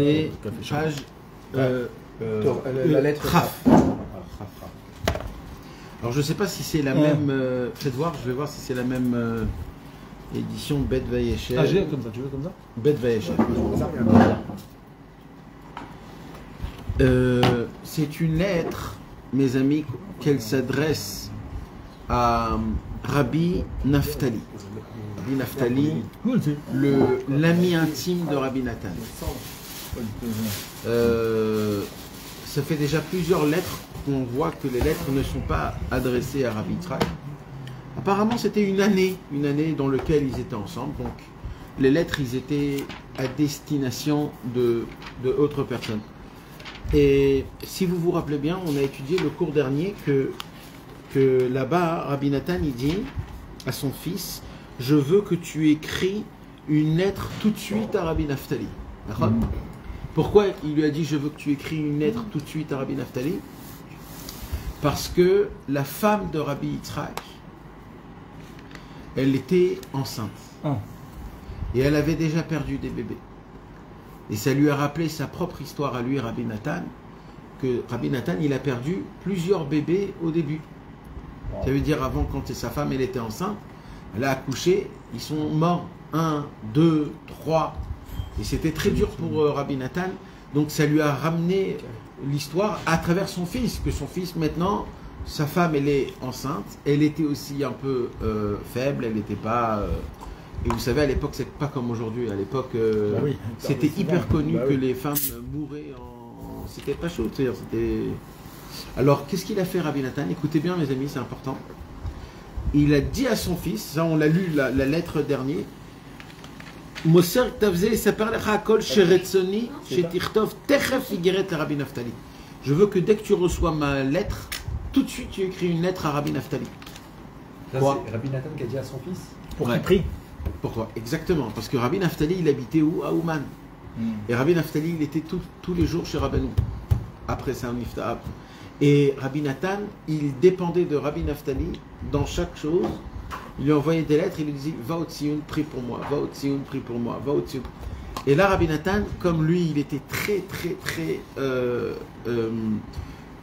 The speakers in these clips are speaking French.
est page la lettre Raf. Alors je ne sais pas si c'est la même. Faites voir, je vais voir si c'est la même édition Bet Vayeshev. Ah, j'ai comme ça, tu veux comme ça? Bet Vayeshev. C'est une lettre, mes amis, qu'elle s'adresse à Rabbi Naftali. Rabbi Naftali, l'ami intime de Rabbi Nathan. Ça fait déjà plusieurs lettres qu'on voit que les lettres ne sont pas adressées à Rabbi Yitzhak. Apparemment, c'était une année dans laquelle ils étaient ensemble. Donc, les lettres, ils étaient à destination de autres personnes. Et si vous vous rappelez bien, on a étudié le cours dernier que là-bas, Rabbi Nathan, il dit à son fils, je veux que tu écris une lettre tout de suite à Rabbi Naftali. D'accord ? Pourquoi il lui a dit, je veux que tu écris une lettre tout de suite à Rabbi Naftali? Parce que la femme de Rabbi Yitzhak, elle était enceinte. Et elle avait déjà perdu des bébés. Et ça lui a rappelé sa propre histoire à lui, Rabbi Nathan, que Rabbi Nathan, il a perdu plusieurs bébés au début. Ça veut dire, avant, quand sa femme, elle était enceinte, elle a accouché, ils sont morts. 1, 2, 3. Et c'était très dur pour Rabbi Nathan. Donc ça lui a ramené l'histoire à travers son fils, que son fils, maintenant, sa femme, elle est enceinte. Elle était aussi un peu faible, elle n'était pas... Et vous savez, à l'époque, c'est pas comme aujourd'hui. À l'époque, c'était hyper connu que les femmes mouraient en... C'était pas chaud, c'est-à-dire, c'était... Alors, qu'est-ce qu'il a fait, Rabbi Nathan? Écoutez bien, mes amis, c'est important. Il a dit à son fils, ça on l'a lu, la lettre dernière, Moser Tavze, Saperlecha Kol Sheretzoni, Shetirtov, Techef Igeret Rabbi Naftali. Je veux que dès que tu reçois ma lettre, tout de suite tu écris une lettre à Rabbi Naftali. Quoi? C'est Rabbi Nathan qui a dit à son fils? Pour qu'il prie. Pourquoi? Exactement, parce que Rabbi Naftali, il habitait où? À Ouman. Et Rabbi Naftali, il était tous les jours chez Rabbanou. Après ça, on iftaab. Et Rabbi Nathan, il dépendait de Rabbi Naftali dans chaque chose. Il lui envoyait des lettres, il lui disait va au Tsioun, prie pour moi, va au Tsioun, prie pour moi, va au Tsioun. Et là, Rabbi Nathan, comme lui, il était très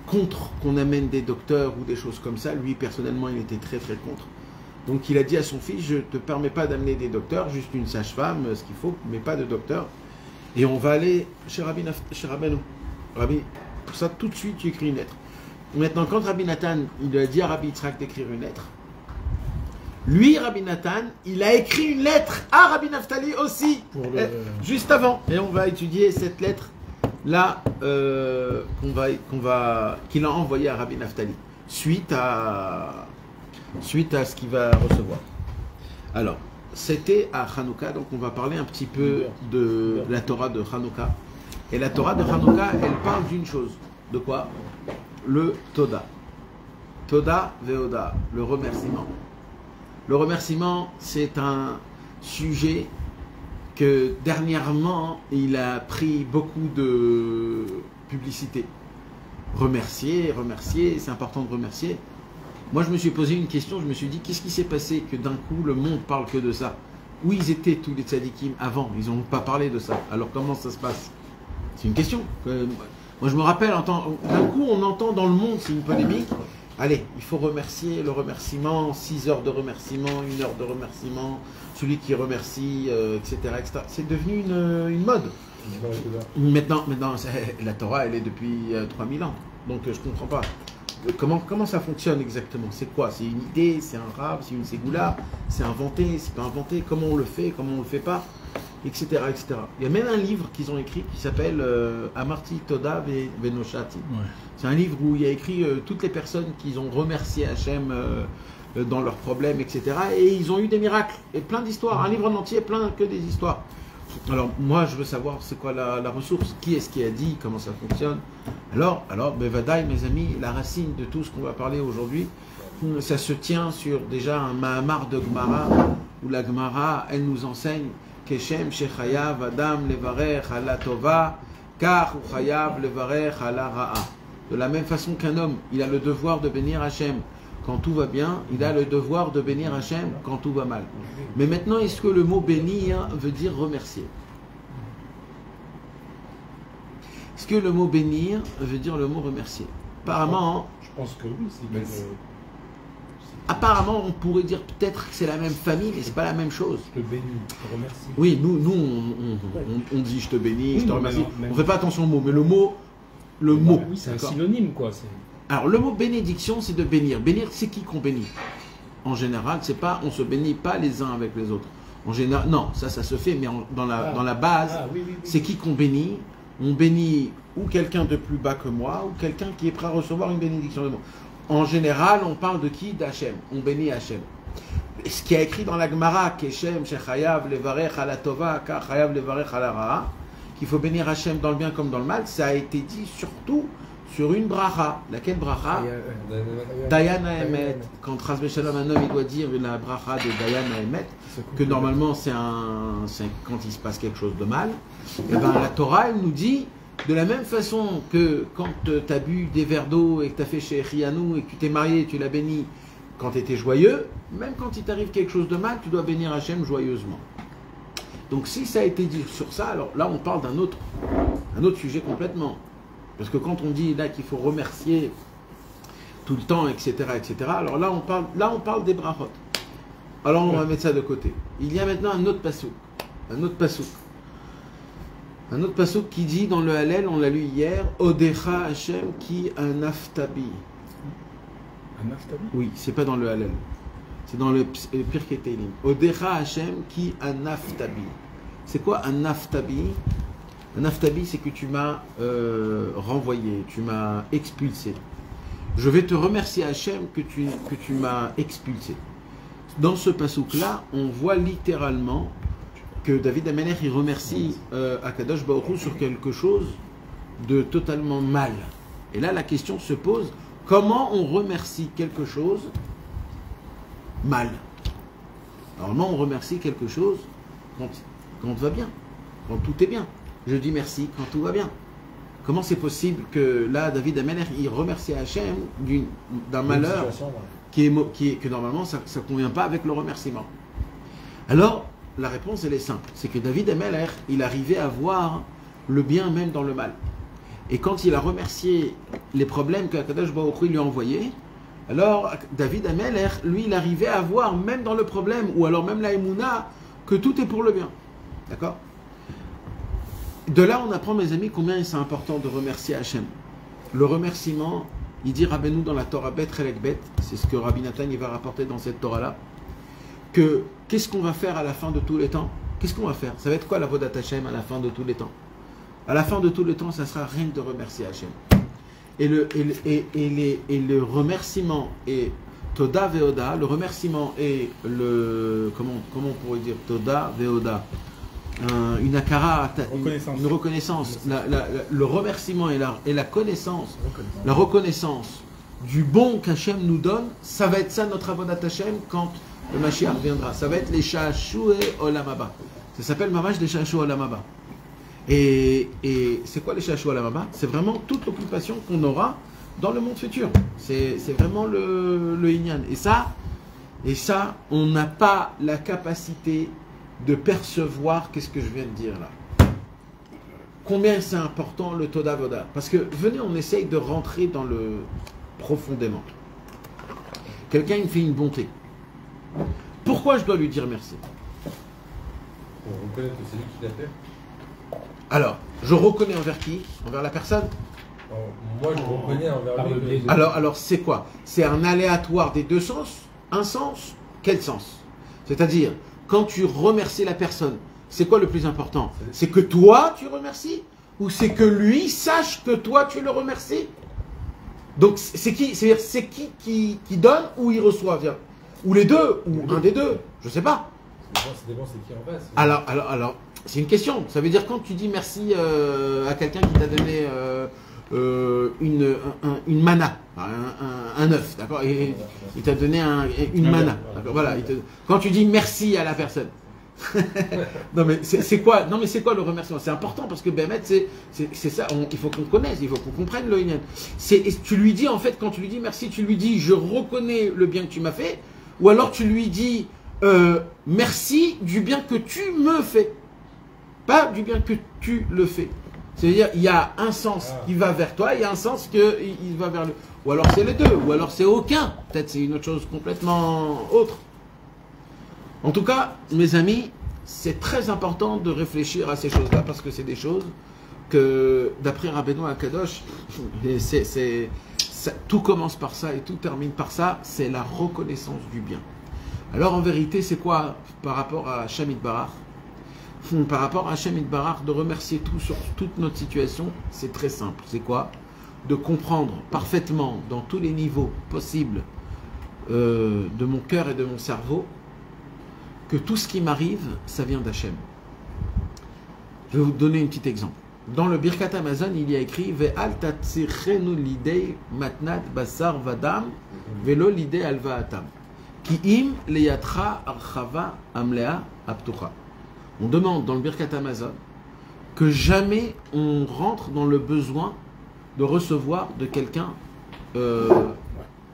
contre qu'on amène des docteurs ou des choses comme ça. Lui, personnellement, il était très contre. Donc il a dit à son fils, je ne te permets pas d'amener des docteurs, juste une sage-femme, ce qu'il faut, mais pas de docteur. Et on va aller chez Rabbanou. Rabbi, pour ça, tout de suite, tu écris une lettre. Maintenant, quand Rabbi Nathan, il a dit à Rabbi Yitzhak d'écrire une lettre, lui, Rabbi Nathan, il a écrit une lettre à Rabbi Naftali aussi, juste avant. Et on va étudier cette lettre-là qu'il a envoyée à Rabbi Naftali, suite à ce qu'il va recevoir. Alors, c'était à Hanouka, donc on va parler un petit peu de la Torah de Hanouka. Et la Torah de Hanouka, elle parle d'une chose. De quoi? Le Toda. Toda Veoda, le remerciement. Le remerciement, c'est un sujet que dernièrement, il a pris beaucoup de publicité. Remercier, c'est important de remercier. Moi, je me suis posé une question, je me suis dit, qu'est-ce qui s'est passé que d'un coup, le monde parle que de ça? Où ils étaient tous les tzadikim avant? Ils n'ont pas parlé de ça. Alors, comment ça se passe? C'est une question. Moi, je me rappelle, d'un coup, on entend dans le monde, c'est une polémique. Allez, il faut remercier, le remerciement, 6 heures de remerciement, 1 heure de remerciement, celui qui remercie, etc. C'est devenu une mode. Maintenant, la Torah, elle est depuis 3000 ans. Donc, je ne comprends pas. Comment ça fonctionne exactement? C'est quoi? C'est une idée? C'est un rab? C'est une ségoula? C'est inventé? C'est pas inventé? Comment on le fait? Comment on le fait pas? Etc. Il y a même un livre qu'ils ont écrit qui s'appelle Amarti Toda Venoshati. C'est un livre où il y a écrit toutes les personnes qui ont remercié Hachem dans leurs problèmes, etc. Et ils ont eu des miracles et plein d'histoires. Un livre en entier, plein que des histoires. Alors moi je veux savoir c'est quoi la ressource, qui est-ce qui a dit, comment ça fonctionne. Alors Bevadaï, mes amis, la racine de tout ce qu'on va parler aujourd'hui, ça se tient sur déjà un Mahamar de Gemara, où la Gemara, elle nous enseigne Keshem Shechayav Adam Levarech Ala Tova, Kach ou Chayav Levarech Ala Ra'a. De la même façon qu'un homme, il a le devoir de bénir Hachem quand tout va bien, il a le devoir de bénir Hachem quand tout va mal. Mais maintenant, est-ce que le mot bénir veut dire remercier? Est-ce que le mot bénir veut dire le mot remercier? Apparemment, Je pense que oui. apparemment, on pourrait dire peut-être que c'est la même famille, mais c'est pas la même chose. Je te bénis, je te remercie. Oui, nous on dit je te bénis, Oui, je te non, remercie. mais on fait pas attention au mot, mais le mot, mot. Oui, c'est un d'accord. synonyme, quoi. Alors, le mot bénédiction, c'est de bénir. Bénir, c'est qui qu'on bénit? En général, c'est pas, on se bénit pas les uns avec les autres. En général, non, ça se fait, mais dans la base, c'est qui qu'on bénit? On bénit ou quelqu'un de plus bas que moi, ou quelqu'un qui est prêt à recevoir une bénédiction de moi. En général, on parle de qui? D'Hachem. On bénit Hachem. Ce qui est écrit dans la Gemara, Keshem, Shechayav, Levarech, ala Tova, Chayav, Levarech, ala Ra'a, qu'il faut bénir Hachem dans le bien comme dans le mal, ça a été dit surtout sur une bracha. Laquelle bracha? Dayan Haemet. Quand Chas Shalom, un homme, il doit dire la bracha de Dayan Haemet, que normalement c'est quand il se passe quelque chose de mal. Et ben la Torah, elle nous dit, de la même façon que quand tu as bu des verres d'eau et que tu as fait chez Rianou et que tu t'es marié et tu l'as béni quand tu étais joyeux, même quand il t'arrive quelque chose de mal, tu dois bénir Hachem joyeusement. Donc si ça a été dit sur ça, alors là on parle d'un autre sujet complètement. Parce que quand on dit là qu'il faut remercier tout le temps, etc., alors là on parle des brachot. Alors on va mettre ça de côté. Il y a maintenant un autre pasouk. Un autre pasouk qui dit dans le Hallel, on l'a lu hier, Odecha Hachem ki anaftabi. Anaftabi? Oui, c'est pas dans le Hallel. C'est dans le Pirkei Teilim. Odecha Hachem ki anaftabi. C'est quoi un naftabi? Un naftabi, c'est que tu m'as renvoyé, tu m'as expulsé. Je vais te remercier Hachem que tu m'as expulsé. Dans ce pasouk-là, on voit littéralement que David Amelech, il remercie Akadosh Baruch Hu sur quelque chose de totalement mal. Et là, la question se pose, comment on remercie quelque chose mal? Normalement, on remercie quelque chose quand tout va bien, quand tout est bien. Je dis merci quand tout va bien. Comment c'est possible que là, David Amelech, il remercie Hachem d'un malheur que normalement, ça ne convient pas avec le remerciement? Alors, la réponse, elle est simple. C'est que David Amelech, il arrivait à voir le bien même dans le mal. Et quand il a remercié les problèmes qu'Akadosh Baruch Hu lui a envoyés, alors David Amelech, lui, il arrivait à voir même dans le problème, ou alors même la Emouna, que tout est pour le bien. D'accord? De là, on apprend, mes amis, combien c'est important de remercier Hachem. Le remerciement, il dit Rabbeinu dans la Torah Bet Chelek Bet, c'est ce que Rabbi Nathan il va rapporter dans cette Torah-là, que qu'est-ce qu'on va faire à la fin de tous les temps? Qu'est-ce qu'on va faire? Ça va être quoi la Vodat Hachem à la fin de tous les temps? À la fin de tous les temps, ça sera rien de remercier Hachem. Et le remerciement est Toda Veoda, le remerciement est le... Comment on pourrait dire Toda Veoda? Une akara, une reconnaissance. Le remerciement et la connaissance, la reconnaissance du bon qu'Hachem nous donne, ça va être ça notre avodat Hachem quand le Mashiach reviendra. Ça va être les Sha'ashoué Olam Haba. Ça s'appelle Mamash des Sha'ashoué Olam Haba. Et c'est quoi les Sha'ashoué Olam Haba? C'est vraiment toute l'occupation qu'on aura dans le monde futur. C'est vraiment le Inyan. Et ça, on n'a pas la capacité de percevoir qu'est-ce que je viens de dire là. Combien c'est important le Toda Voda. Parce que, venez, on essaye de rentrer dans le profondément. Quelqu'un il me fait une bonté. Pourquoi je dois lui dire merci? Pour reconnaître que c'est lui qui l'a fait. Alors, je reconnais envers qui? Envers la personne? Moi, je reconnais envers lui. Alors c'est quoi? C'est un aléatoire des deux sens? Un sens? Quel sens? C'est-à-dire, quand tu remercies la personne, c'est quoi le plus important? C'est que toi, tu remercies? Ou c'est que lui sache que toi, tu le remercies? Donc, c'est qui? C'est qui donne ou il reçoit? Ou les deux? Ou un des deux? Je sais pas. Ça dépend c'est qui en face. Alors, c'est une question. Ça veut dire quand tu dis merci à quelqu'un qui t'a donné une mana, un œuf, d'accord? Et il t'a donné une mana, d'accord? Voilà. Quand tu dis merci à la personne, non mais c'est quoi? Non mais c'est quoi le remerciement? C'est important parce que Bémet, c'est ça. Il faut qu'on connaisse, il faut qu'on comprenne le Inyan. Tu lui dis en fait quand tu lui dis merci, tu lui dis je reconnais le bien que tu m'as fait, ou alors tu lui dis merci du bien que tu me fais, pas du bien que tu le fais. C'est-à-dire, il y a un sens qui va vers toi, il y a un sens qui va vers le... Ou alors c'est les deux, ou alors c'est aucun. Peut-être c'est une autre chose complètement autre. En tout cas, mes amis, c'est très important de réfléchir à ces choses-là, parce que c'est des choses que, d'après Rabbeinu Akadosh, tout commence par ça et tout termine par ça, c'est la reconnaissance du bien. Alors en vérité, c'est quoi par rapport à Hashem Yitbarach? Par rapport à Hashem Yitbarach, de remercier tout sur toute notre situation, c'est très simple. C'est quoi? De comprendre parfaitement, dans tous les niveaux possibles de mon cœur et de mon cerveau, que tout ce qui m'arrive, ça vient d'Hachem. Je vais vous donner un petit exemple. Dans le Birkat Hamazon, il y a écrit Ve'al tatzirchenu lidei matnat basar vadam velo lidei alva atam ki im leyatra archava amlea aptucha. On demande dans le Birkat Hamazon que jamais on rentre dans le besoin de recevoir de quelqu'un de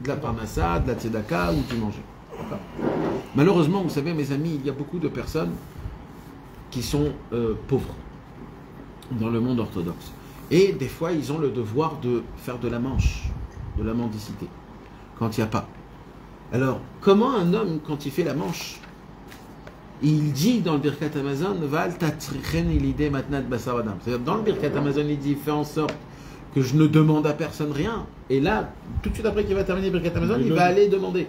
la parnassa, de la tzedaka ou du manger. Malheureusement, vous savez, mes amis, il y a beaucoup de personnes qui sont pauvres dans le monde orthodoxe. Et des fois, ils ont le devoir de faire de la manche, de la mendicité, quand il n'y a pas. Alors, comment un homme, quand il fait la manche, il dit dans le Birkat Hamazon, Val tatrichen ilide matnat basaradam. C'est-à-dire, dans le Birkat Hamazon, il dit, fais en sorte que je ne demande à personne rien. Et là, tout de suite après qu'il va terminer le Birkat Hamazon, il va aller demander.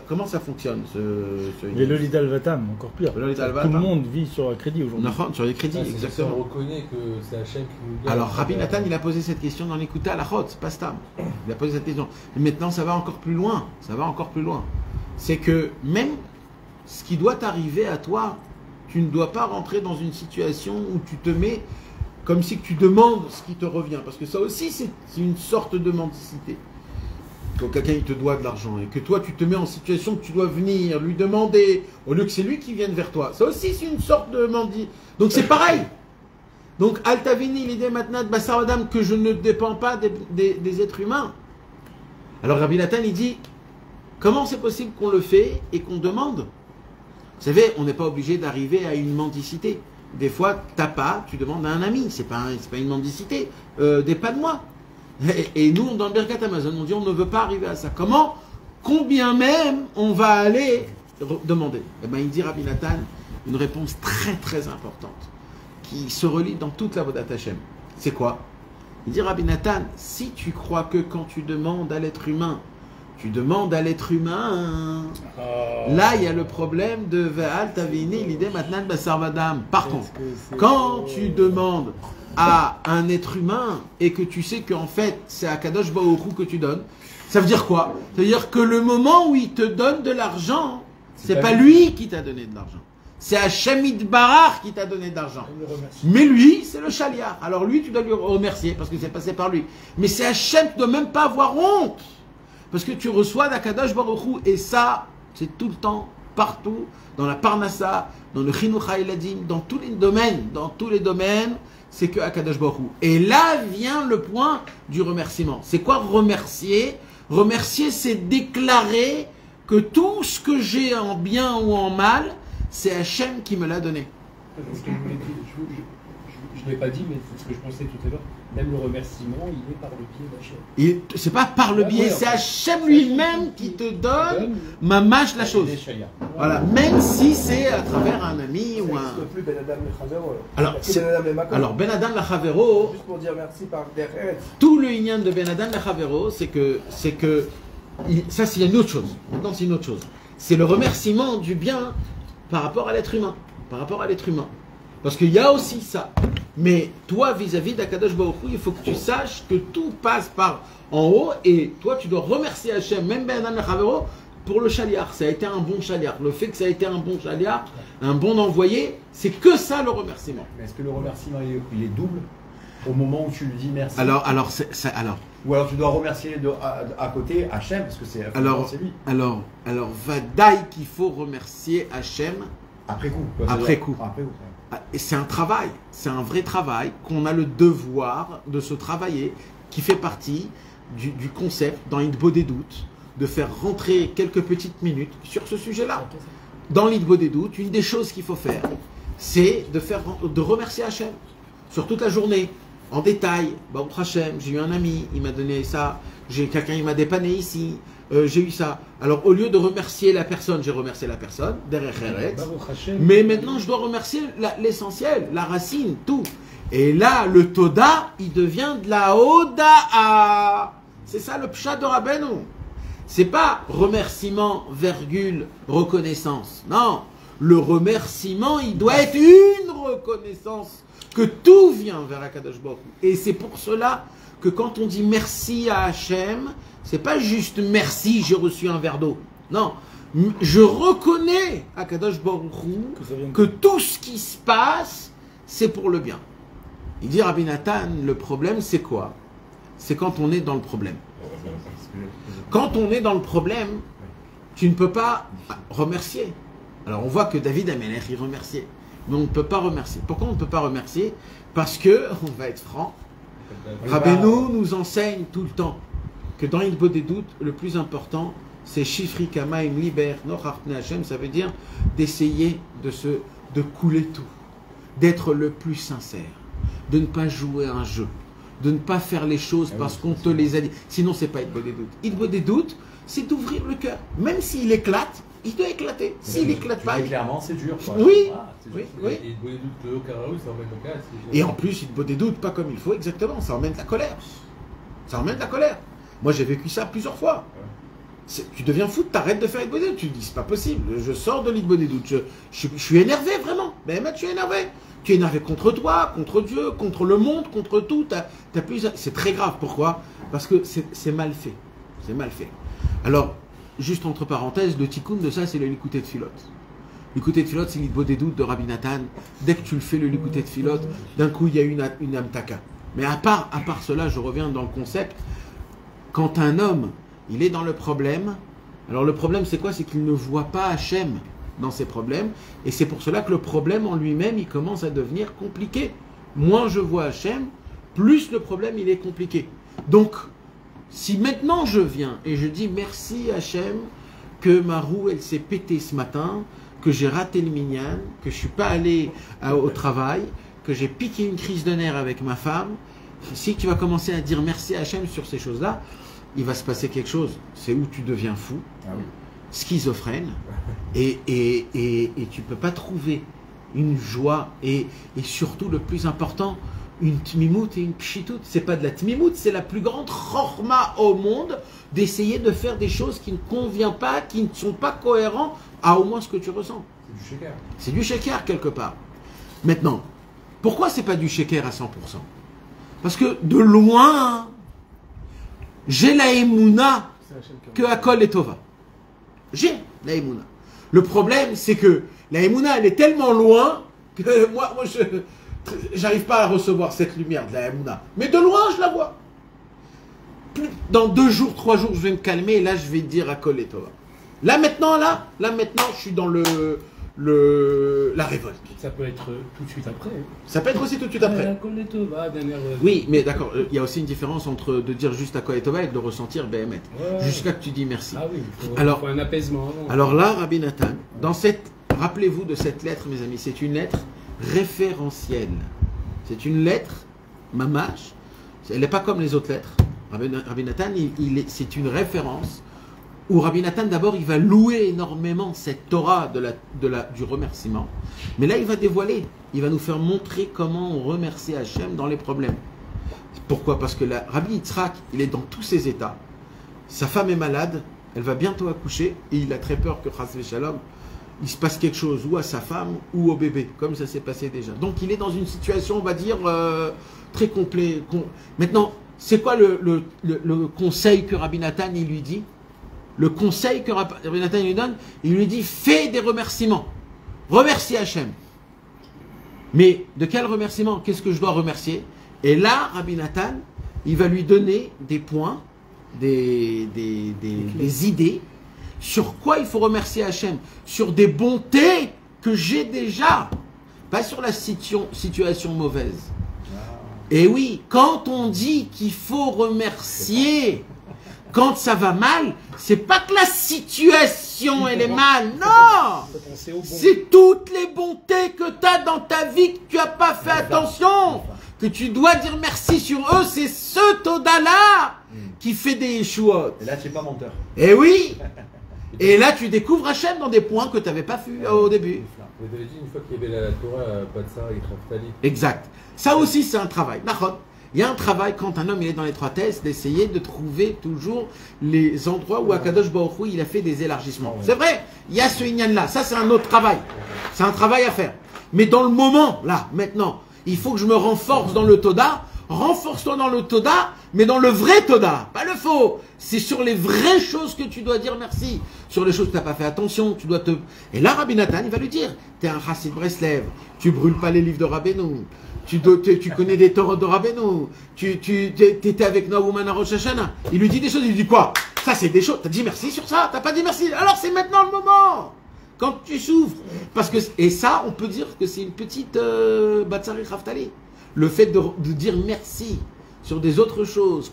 Comment ça fonctionne Et le Lidal Vatam, encore pire. Tout le monde vit sur un crédit aujourd'hui. Sur les crédits, exactement. On reconnaît que c'est Hachem qui nous donne. Alors Rabbi Nathan, il a posé cette question dans l'écoute à la Chot, pas Stam. Il a posé cette question. Mais maintenant, ça va encore plus loin. Ça va encore plus loin. C'est que même ce qui doit arriver à toi, tu ne dois pas rentrer dans une situation où tu te mets comme si tu demandes ce qui te revient. Parce que ça aussi, c'est une sorte de mendicité. Quand quelqu'un il te doit de l'argent et que toi tu te mets en situation que tu dois venir lui demander au lieu que c'est lui qui vienne vers toi, ça aussi c'est une sorte de mendie. Donc c'est pareil. Donc Altavini l'idée maintenant de Bassaradam que je ne dépends pas des êtres humains. Alors Rabbi Nathan il dit comment c'est possible qu'on le fait et qu'on demande? Vous savez, on n'est pas obligé d'arriver à une mendicité. Des fois t'as pas, tu demandes à un ami, c'est pas une mendicité. Dépanne-moi. Et nous, dans le Birkat Hamazon, on dit on ne veut pas arriver à ça. Comment? Combien même on va aller demander? Eh bien, il dit Rabbi Nathan une réponse très très importante qui se relie dans toute la Vodat Hashem. C'est quoi? Il dit Rabbi Nathan, si tu crois que quand tu demandes à l'être humain, tu demandes à l'être humain, là il y a le problème de Ve'al Tavini l'idée maintenant Basarvadam. Par contre, quand tu demandes à un être humain et que tu sais qu'en fait c'est à Kadosh Baruch Hu que tu donnes, ça veut dire quoi? Ça veut dire que le moment où il te donne de l'argent, c'est pas lui qui t'a donné de l'argent, c'est Hashem Yitbarach qui t'a donné de l'argent. Mais lui, c'est le chaliar. Alors lui, tu dois lui remercier parce que c'est passé par lui. Mais c'est Hashem, tu ne dois même pas avoir honte parce que tu reçois d'Akadosh Baruch Hu et ça, c'est tout le temps, partout, dans la Parnassa, dans le Chinuch HaYeladim, dans tous les domaines, c'est que Akadosh Baruch Hu. Et là vient le point du remerciement. C'est quoi remercier? Remercier, c'est déclarer que tout ce que j'ai en bien ou en mal, c'est Hachem qui me l'a donné. Je ne l'ai pas dit, mais c'est ce que je pensais tout à l'heure. Même le remerciement, il est par le biais d'Hachem. C'est pas par le biais, c'est Hachem lui-même qui te donne mâche la chose. Voilà, même si c'est à travers un ami ou un. Alors Ben Adam Lachavero. Juste pour dire merci par derrière. Tout le inyan de Ben Adam Lachavero, c'est que ça c'est une autre chose. Maintenant c'est une autre chose. C'est le remerciement du bien par rapport à l'être humain. Par rapport à l'être humain. Parce qu'il y a aussi ça. Mais toi, vis-à-vis d'Akadosh Baruch Hu, il faut que tu saches que tout passe par en haut et toi, tu dois remercier Hachem, même Ben Adam Lachavero, pour le chaliar. Ça a été un bon chaliar. Le fait que ça a été un bon chaliar, un bon envoyé, c'est que ça le remerciement. Mais est-ce que le remerciement, il est double au moment où tu lui dis merci? Alors. Ou alors tu dois remercier à côté Hachem, parce que c'est lui. Alors, vadaï qu'il faut remercier Hachem après coup. Après coup. Et c'est un travail, c'est un vrai travail qu'on a le devoir de se travailler, qui fait partie du concept dans l'Hitbo des doutes, de faire rentrer quelques petites minutes sur ce sujet-là. Dans l'Hitbo des doutes, une des choses qu'il faut faire, c'est de remercier Hachem sur toute la journée. en détail. Bon, Hachem, j'ai eu un ami, il m'a donné ça. J'ai quelqu'un, il m'a dépanné ici. J'ai eu ça. Alors, au lieu de remercier la personne, j'ai remercié la personne, derrière Eretz. Mais maintenant, je dois remercier l'essentiel, la racine, tout. Et là, le Toda, il devient de la Oda'a. C'est ça le Pshat de Rabbeinu. C'est pas remerciement, virgule, reconnaissance. Non. Le remerciement, il doit être une reconnaissance que tout vient vers Akadosh Baruch Hu. Et c'est pour cela que quand on dit merci à Hachem, c'est pas juste merci, j'ai reçu un verre d'eau. Non, je reconnais à Akadosh Baruch Hu que tout ce qui se passe, c'est pour le bien. Il dit Rabbi Nathan, le problème c'est quoi? C'est quand on est dans le problème. Quand on est dans le problème, tu ne peux pas remercier. Alors on voit que David Amelech, il remerciait. Mais on ne peut pas remercier. Pourquoi on ne peut pas remercier? Parce que, on va être franc, Rabbeinu nous enseigne tout le temps que dans l'Ilbo des doutes, le plus important, c'est Shifri Kamaim Liber Nochachne Hashem, ça veut dire d'essayer de couler tout, d'être le plus sincère, de ne pas jouer un jeu, de ne pas faire les choses parce qu'on te les a dit. Sinon, c'est pas Ilbo des doutes. Ilbo des doutes, c'est d'ouvrir le cœur. Même s'il éclate, il doit éclater. S'il n'éclate pas. Clairement, c'est dur. Quoi. Oui. Ah, oui. Et il des doutes au Karaou, ça emmène au cas. Et en plus, il des doutes pas comme il faut, exactement. Ça emmène de la colère. Ça emmène de la colère. Moi, j'ai vécu ça plusieurs fois. Tu deviens fou, t'arrêtes de faire l'Ilbo des doutes. Tu te dis, c'est pas possible. Je sors de l'Ilbo des doutes. Je suis énervé, vraiment. Mais je suis énervé. Tu es énervé contre toi, contre Dieu, contre le monde, contre tout. C'est très grave. Pourquoi? Parce que c'est mal fait. C'est mal fait. Alors, juste entre parenthèses, le tikkun de ça, c'est le Likutei Tfilot. Likutei Tfilot, c'est l'Ilbo des doutes de Rabbi Nathan. Dès que tu le fais, le Likutei Tfilot, d'un coup, il y a une amtaka. Mais à part cela, je reviens dans le concept. Quand un homme, il est dans le problème, alors le problème, c'est quoi? C'est qu'il ne voit pas Hachem dans ses problèmes. Et c'est pour cela que le problème en lui-même, il commence à devenir compliqué. Moins je vois Hachem, plus le problème, il est compliqué. Donc, si maintenant je viens et je dis merci Hachem que ma roue elle s'est pétée ce matin, que j'ai raté le minyan, que je ne suis pas allé au travail, que j'ai piqué une crise de nerfs avec ma femme, si tu vas commencer à dire merci Hachem sur ces choses-là, il va se passer quelque chose. C'est où tu deviens fou, schizophrène, et tu ne peux pas trouver une joie et surtout le plus important, une tmimout et une pshitout. C'est pas de la tmimout, c'est la plus grande chorma au monde d'essayer de faire des choses qui ne conviennent pas, qui ne sont pas cohérents à au moins ce que tu ressens. C'est du sheker. C'est du sheker quelque part. Maintenant, pourquoi c'est pas du sheker à 100%? Parce que de loin, j'ai la émouna que Hakol est Tova. J'ai la émouna. Le problème, c'est que la émouna, elle est tellement loin que moi j'arrive pas à recevoir cette lumière de la Emouna. Mais de loin, je la vois. Dans 2 jours, 3 jours, je vais me calmer et là, je vais dire à Kol et Tova. Là maintenant, je suis dans la révolte. Ça peut être tout de suite après. Ça peut être aussi tout de suite après. Oui, mais d'accord, il y a aussi une différence entre de dire juste à Kol et Tova et de le ressentir Béhémet. Jusqu'à que tu dis merci. Ah oui, il faut un apaisement avant. Alors là, Rabbi Nathan, rappelez-vous de cette lettre, mes amis, c'est une lettre référentielle. C'est une lettre, mamash, elle n'est pas comme les autres lettres. Rabbi Nathan, c'est une référence où Rabbi Nathan, d'abord, il va louer énormément cette Torah du remerciement. Mais là, il va dévoiler, il va nous faire montrer comment on remercie Hachem dans les problèmes. Pourquoi? Parce que Rabbi Yitzhak, il est dans tous ses états. Sa femme est malade, elle va bientôt accoucher, et il a très peur que Chas v'Shalom, il se passe quelque chose, ou à sa femme, ou au bébé, comme ça s'est passé déjà. Donc il est dans une situation, on va dire, très complète. Maintenant, c'est quoi le conseil que Rabbi Nathan il lui dit? Le conseil que Rabbi Nathan lui donne, il lui dit, fais des remerciements. Remercie Hachem. Mais de quel remerciement? Qu'est-ce que je dois remercier? Et là, Rabbi Nathan, il va lui donner des points, des idées, sur quoi il faut remercier Hachem? Sur des bontés que j'ai déjà, pas sur la situation mauvaise. Et oui, quand on dit qu'il faut remercier quand ça va mal, c'est pas que la situation elle est mal, non! C'est toutes les bontés que tu as dans ta vie que tu n'as pas fait attention. que tu dois dire merci sur eux, c'est ce Toda-là qui fait des Yeshuot. Et là, tu n'es pas menteur. Et oui. Et là, tu découvres Hachem dans des points que tu n'avais pas vu au début. Vous avez dit une fois qu'il y avait la Torah, Batsar et Raftali. Exact. Ça aussi, c'est un travail. Il y a un travail quand un homme il est dans l'étroitesse d'essayer de trouver toujours les endroits où Akadosh Baruch Hu, il a fait des élargissements. C'est vrai, il y a ce inyan-là. Ça, c'est un autre travail. C'est un travail à faire. Mais dans le moment, là, maintenant, il faut que je me renforce dans le Toda. Renforce-toi dans le Toda, mais dans le vrai Toda, pas le faux. C'est sur les vraies choses que tu dois dire merci. Sur les choses que tu n'as pas fait attention, tu dois te... Et là, Rabbi Nathan, il va lui dire, tu es un Chassid Breslev, tu brûles pas les livres de Rabbeinu, tu connais des Torahs de Rabbeinu, tu étais avec Naouman à Rosh Hashanah. Il lui dit des choses, il lui dit quoi? Ça, c'est des choses, tu as dit merci sur ça, tu n'as pas dit merci. Alors, c'est maintenant le moment. Quand tu souffres. Parce que, et ça, on peut dire que c'est une petite Batsari Raftali. Le fait de dire merci sur des autres choses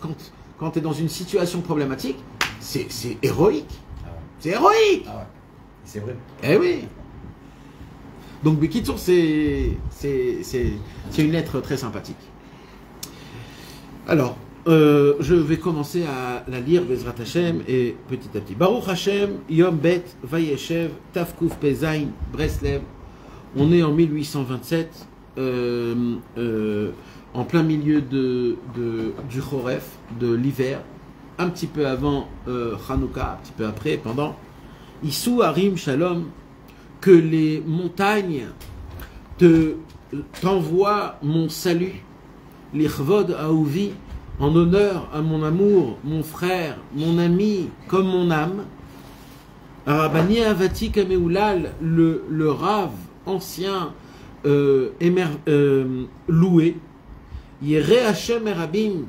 quand tu es dans une situation problématique, c'est héroïque. Ah ouais. C'est héroïque. Ah ouais. C'est vrai. Eh oui. Donc, Bekitsour, c'est une lettre très sympathique. Alors, je vais commencer à la lire, Bezrat Hashem, et petit à petit. Baruch Hashem, Yom Bet, Vayeshev, Tafkouf Pezain, Breslev. On est en 1827. En plein milieu du Choref, de l'hiver, un petit peu avant Hanouka, un petit peu après, pendant Issou Harim Shalom, que les montagnes t'envoient mon salut, l'Ichvod Aouvi, en honneur à mon amour, mon frère, mon ami, comme mon âme. Arabani Avati Kameoulal, le Rav ancien, loué, Yere Hashem Erabim,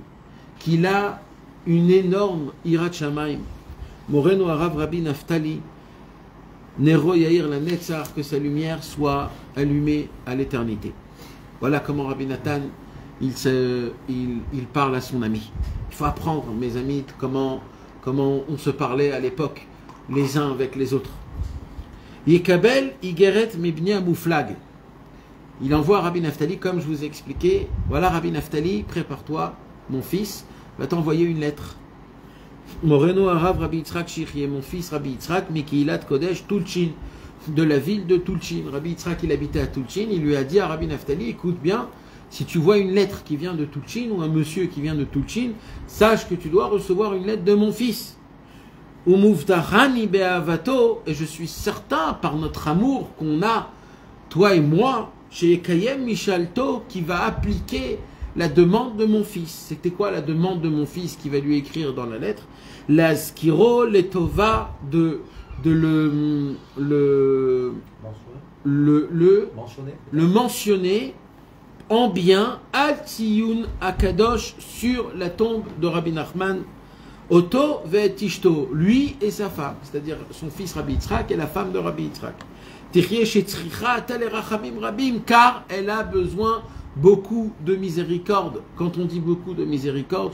qu'il a une énorme Irat Shamaim, Moreno Arav Rabbi Naftali, Nero Yair la Netzar, que sa lumière soit allumée à l'éternité. Voilà comment Rabbi Nathan il parle à son ami. Il faut apprendre, mes amis, comment on se parlait à l'époque, les uns avec les autres. Yekabel Igeret Mibni Amouflag. Il envoie Rabbi Naftali, comme je vous ai expliqué. Voilà, Rabbi Naftali, prépare-toi, mon fils, va t'envoyer une lettre. Moreno Arav Rabbi Yitzhak Shirye, mon fils Rabbi Yitzhak, Mikilat Kodesh Tulchin, de la ville de Tulchin. Rabbi Yitzhak, il habitait à Tulchin. Il lui a dit à Rabbi Naftali, écoute bien, si tu vois une lettre qui vient de Tulchin ou un monsieur qui vient de Tulchin, sache que tu dois recevoir une lettre de mon fils. Umuvtahani be'avato, et je suis certain par notre amour qu'on a, toi et moi, chez Kayem Michalto, qui va appliquer la demande de mon fils. C'était quoi la demande de mon fils qui va lui écrire dans la lettre? La skiro letova de le mentionner en bien al tiyun akadosh sur la tombe de Rabbi Nachman Oto ve'etishto, lui et sa femme, c'est-à-dire son fils Rabbi Yitzhak et la femme de Rabbi Yitzhak. Car elle a besoin beaucoup de miséricorde. Quand on dit beaucoup de miséricorde,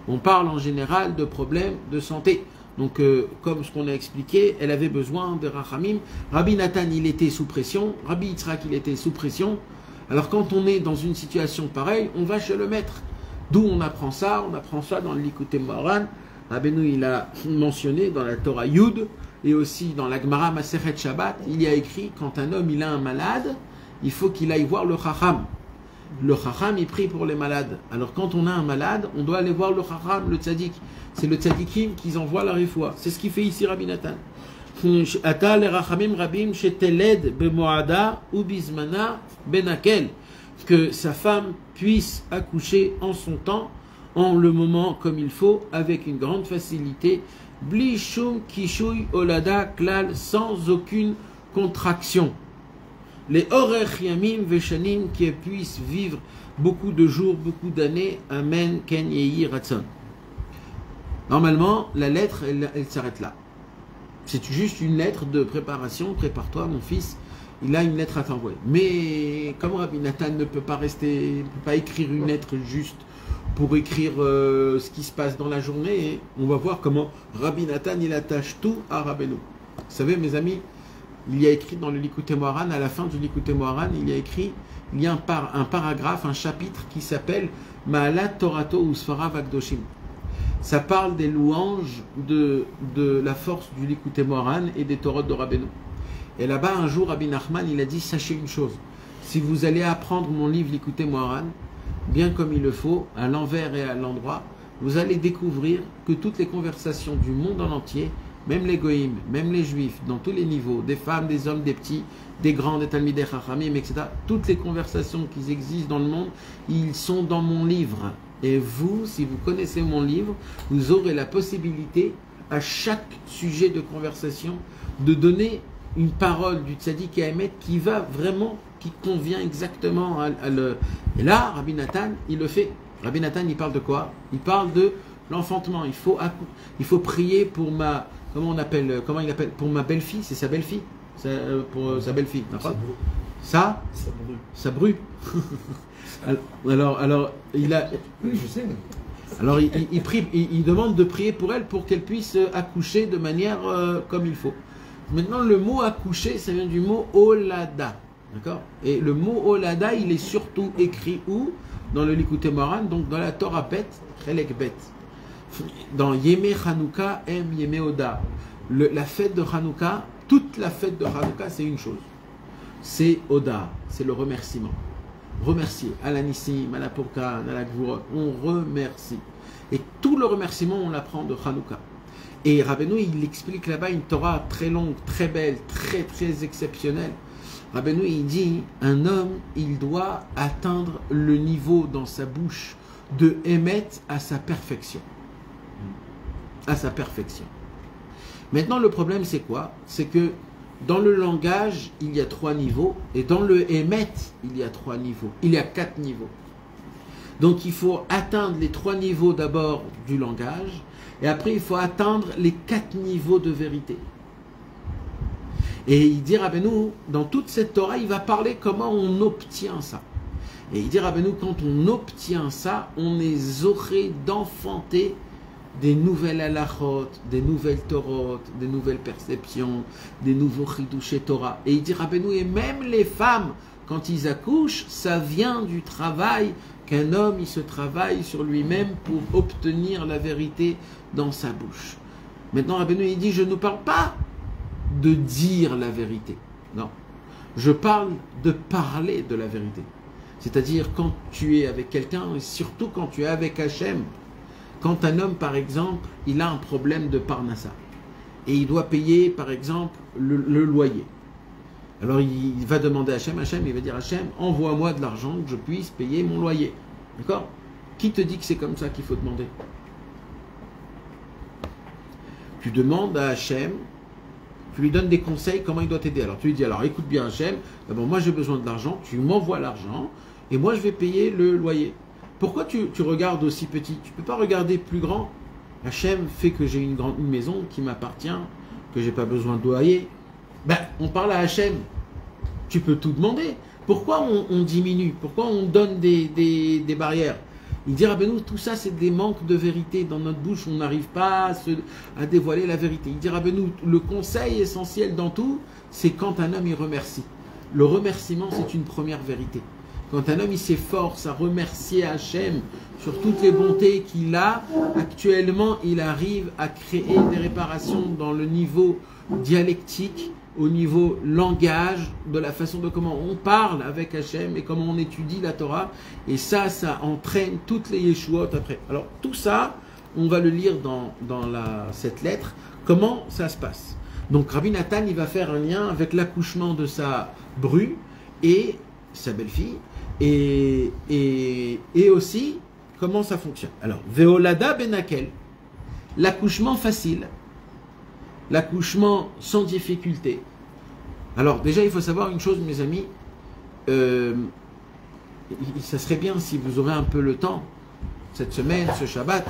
on parle en général de problèmes de santé. Donc, comme ce qu'on a expliqué, elle avait besoin de rachamim. Rabbi Nathan, il était sous pression. Rabbi Yitzhak, il était sous pression. Alors, quand on est dans une situation pareille, on va chez le maître. D'où on apprend ça? On apprend ça dans le Likutei Moharan. Rabbeinu, il a mentionné dans la Torah Yud, et aussi dans la Gemara Masechet Shabbat, il y a écrit, quand un homme il a un malade, il faut qu'il aille voir le Chacham. Le Chacham, il prie pour les malades. Alors quand on a un malade, on doit aller voir le Chacham, le Tzadik. C'est le Tzadikim qui envoie la refoua. C'est ce qu'il fait ici Rabbi Nathan. Ata le Rachamim Rabim sheteled bemoada ou bismana benakel. Que sa femme puisse accoucher en son temps, en le moment comme il faut, avec une grande facilité, bli shum kishui olada klal, sans aucune contraction. Les orech yamim veshanim, qui puissent vivre beaucoup de jours, beaucoup d'années, amen ken yehi ratson. Normalement, la lettre, elle s'arrête là. C'est juste une lettre de préparation. Prépare-toi, mon fils. Il a une lettre à t'envoyer. Mais comme Rabbi Nathan ne peut pas rester, ne peut pas écrire une lettre juste pour écrire ce qui se passe dans la journée, on va voir comment Rabbi Nathan il attache tout à Rabbeinu. Vous savez, mes amis, il y a écrit dans le Likutei Moharan, à la fin du Likutei Moharan, il y a un paragraphe, un chapitre qui s'appelle Ma'alat Torato Usfara Vagdoshim. Ça parle des louanges de la force du Likutei Moharan et des Torot de Rabbeinu. Et là-bas, un jour, Rabbi Nachman, il a dit, sachez une chose, si vous allez apprendre mon livre Likutei Moharan, bien comme il le faut, à l'envers et à l'endroit, vous allez découvrir que toutes les conversations du monde en entier, même les goïms, même les juifs, dans tous les niveaux, des femmes, des hommes, des petits, des grands, des talmidei chachamim, etc., toutes les conversations qui existent dans le monde, ils sont dans mon livre. Et vous, si vous connaissez mon livre, vous aurez la possibilité, à chaque sujet de conversation, de donner une parole du tzaddik et Haïmet qui va vraiment, qui convient exactement à le... Et là, Rabbi Nathan, il le fait. Rabbi Nathan, il parle de quoi? Il parle de l'enfantement. Il faut prier pour ma... Comment il appelle? Pour ma belle-fille, c'est sa belle-fille. Pour sa belle-fille. Ça brûle. alors, il a... Oui, je sais. Alors, il prie, il demande de prier pour elle pour qu'elle puisse accoucher de manière comme il faut. Maintenant, le mot accoucher, ça vient du mot olada. D'accord? Et le mot olada, il est surtout écrit où? Dans le Likutei Moharan, donc dans la Torah Bet, Chelek Bet. Dans Yemé Hanouka, Yemé Oda. La fête de Hanouka, toute la fête de Hanouka, c'est une chose. C'est Oda, c'est le remerciement. Remercier. À la Nissim, à la Pourkan, à la Gvurot, on remercie. Et tout le remerciement, on l'apprend de Hanouka. Et Rabbeinu, il explique là-bas une Torah très longue, très belle, très très exceptionnelle. Rabbeinu, il dit, un homme, il doit atteindre le niveau dans sa bouche de émettre à sa perfection. À sa perfection. Maintenant, le problème, c'est quoi? C'est que dans le langage, il y a 3 niveaux, et dans le émettre, il y a 3 niveaux. Il y a 4 niveaux. Donc, il faut atteindre les 3 niveaux d'abord du langage, et après, il faut atteindre les 4 niveaux de vérité. Et il dit Rabbeinu, dans toute cette Torah, il va parler comment on obtient ça. Et il dit Rabbeinu, quand on obtient ça, on est zoré d'enfanter des nouvelles halachot, des nouvelles Torot, des nouvelles perceptions, des nouveaux chidouché Torah. Et il dit Rabbeinu, et même les femmes, quand ils accouchent, ça vient du travail qu'un homme, il se travaille sur lui-même pour obtenir la vérité dans sa bouche. Maintenant, Rabbeinu, il dit, je ne parle pas de dire la vérité. Non. Je parle de parler de la vérité. C'est-à-dire quand tu es avec quelqu'un, et surtout quand tu es avec Hachem, quand un homme, par exemple, il a un problème de parnassa, et il doit payer, par exemple, le loyer. Alors il va demander à Hachem, il va dire Hachem, envoie-moi de l'argent que je puisse payer mon loyer. D'accord? Qui te dit que c'est comme ça qu'il faut demander? Tu demandes à Hachem, tu lui donnes des conseils, comment il doit t'aider. Alors tu lui dis, alors écoute bien Hachem, bon, moi j'ai besoin de l'argent, tu m'envoies l'argent, et moi je vais payer le loyer. Pourquoi tu regardes aussi petit? Tu ne peux pas regarder plus grand. Hachem fait que j'ai une maison qui m'appartient, que j'ai pas besoin de loyer. Ben, on parle à Hachem. Tu peux tout demander. Pourquoi on diminue? Pourquoi on donne des barrières? Il dit, Rabbeinu, tout ça c'est des manques de vérité. Dans notre bouche, on n'arrive pas à dévoiler la vérité. Il dit, Rabbeinu, le conseil essentiel dans tout, c'est quand un homme il remercie. Le remerciement, c'est une première vérité. Quand un homme il s'efforce à remercier Hachem sur toutes les bontés qu'il a, actuellement il arrive à créer des réparations dans le niveau dialectique, au niveau langage, de la façon de comment on parle avec Hachem et comment on étudie la Torah. Et ça entraîne toutes les Yeshuot après. Alors tout ça, on va le lire dans cette lettre, comment ça se passe. Donc Rabbi Nathan, il va faire un lien avec l'accouchement de sa bru et sa belle-fille. Et aussi, comment ça fonctionne. Alors, Veolada Benakel, l'accouchement facile, l'accouchement sans difficulté. Alors, déjà, il faut savoir une chose, mes amis, ça serait bien si vous aurez un peu le temps, cette semaine, ce Shabbat,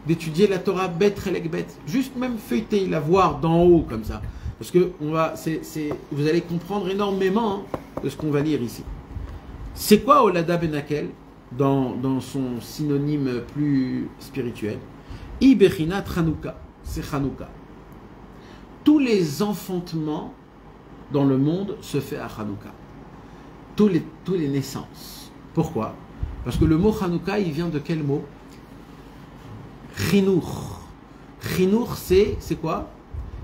d'étudier la Torah Bet Chelek Bet, juste même feuilleter, la voir d'en haut, comme ça. Parce que vous allez comprendre énormément de ce qu'on va lire ici. C'est quoi Olada Benakel dans son synonyme plus spirituel? Ibechinat Chanouka, c'est Chanouka. Tous les enfantements dans le monde se fait à Hanouka. Tous les naissances. Pourquoi? Parce que le mot Hanouka, il vient de quel mot? Chinour. Chinour, c'est quoi?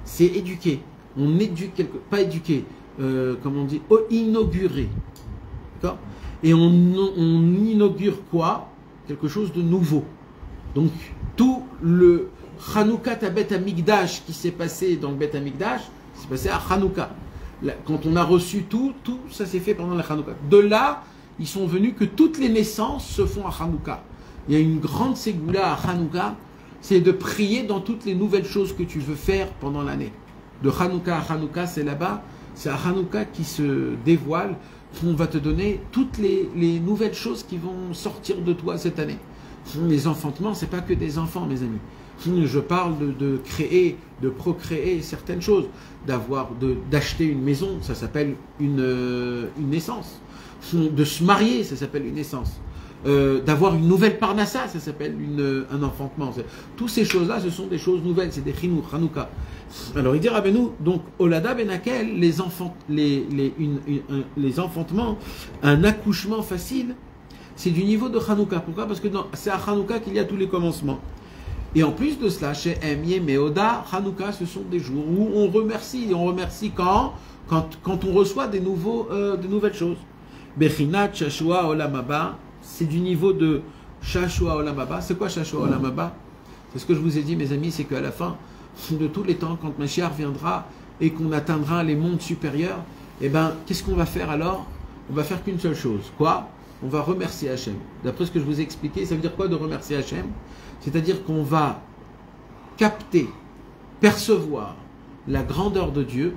C'est éduquer. On éduque pas éduquer, comme on dit, inaugurer. D'accord? Et on inaugure quoi? Quelque chose de nouveau. Donc, tout le Hanouka Bet Hamikdash qui s'est passé dans le Bet Hamikdash, s'est passé à Hanouka. Quand on a reçu tout ça s'est fait pendant la Hanouka. De là, ils sont venus que toutes les naissances se font à Hanouka. Il y a une grande ségoula à Hanouka, c'est de prier dans toutes les nouvelles choses que tu veux faire pendant l'année. De Hanouka à Hanouka, c'est là-bas, c'est à Hanouka qui se dévoile, qu'on va te donner toutes les nouvelles choses qui vont sortir de toi cette année. Les enfantements, c'est pas que des enfants, mes amis. Je parle de créer, de procréer certaines choses, d'acheter une maison, ça s'appelle une naissance. De se marier, ça s'appelle une naissance. D'avoir une nouvelle parnassa, ça s'appelle un enfantement. Toutes ces choses-là, ce sont des choses nouvelles, c'est des chinour, Hanouka. Alors il dit Rabbeinu, donc Olada Benakel, les enfantements, un accouchement facile, c'est du niveau de Hanouka. Pourquoi? Parce que c'est à Hanouka qu'il y a tous les commencements. Et en plus de cela, chez Emye Meoda, Hanouka, ce sont des jours où on remercie. Et on remercie quand on reçoit de nouvelles choses. Bechinat Shashua Olamaba, c'est du niveau de Shashua Olamaba. C'est quoi Shashua Olamaba? C'est ce que je vous ai dit, mes amis, c'est qu'à la fin de tous les temps, quand Mashiach viendra et qu'on atteindra les mondes supérieurs, eh bien, qu'est-ce qu'on va faire alors? On va faire qu'une seule chose. Quoi? On va remercier Hachem. D'après ce que je vous ai expliqué, ça veut dire quoi de remercier Hachem? C'est-à-dire qu'on va capter, percevoir la grandeur de Dieu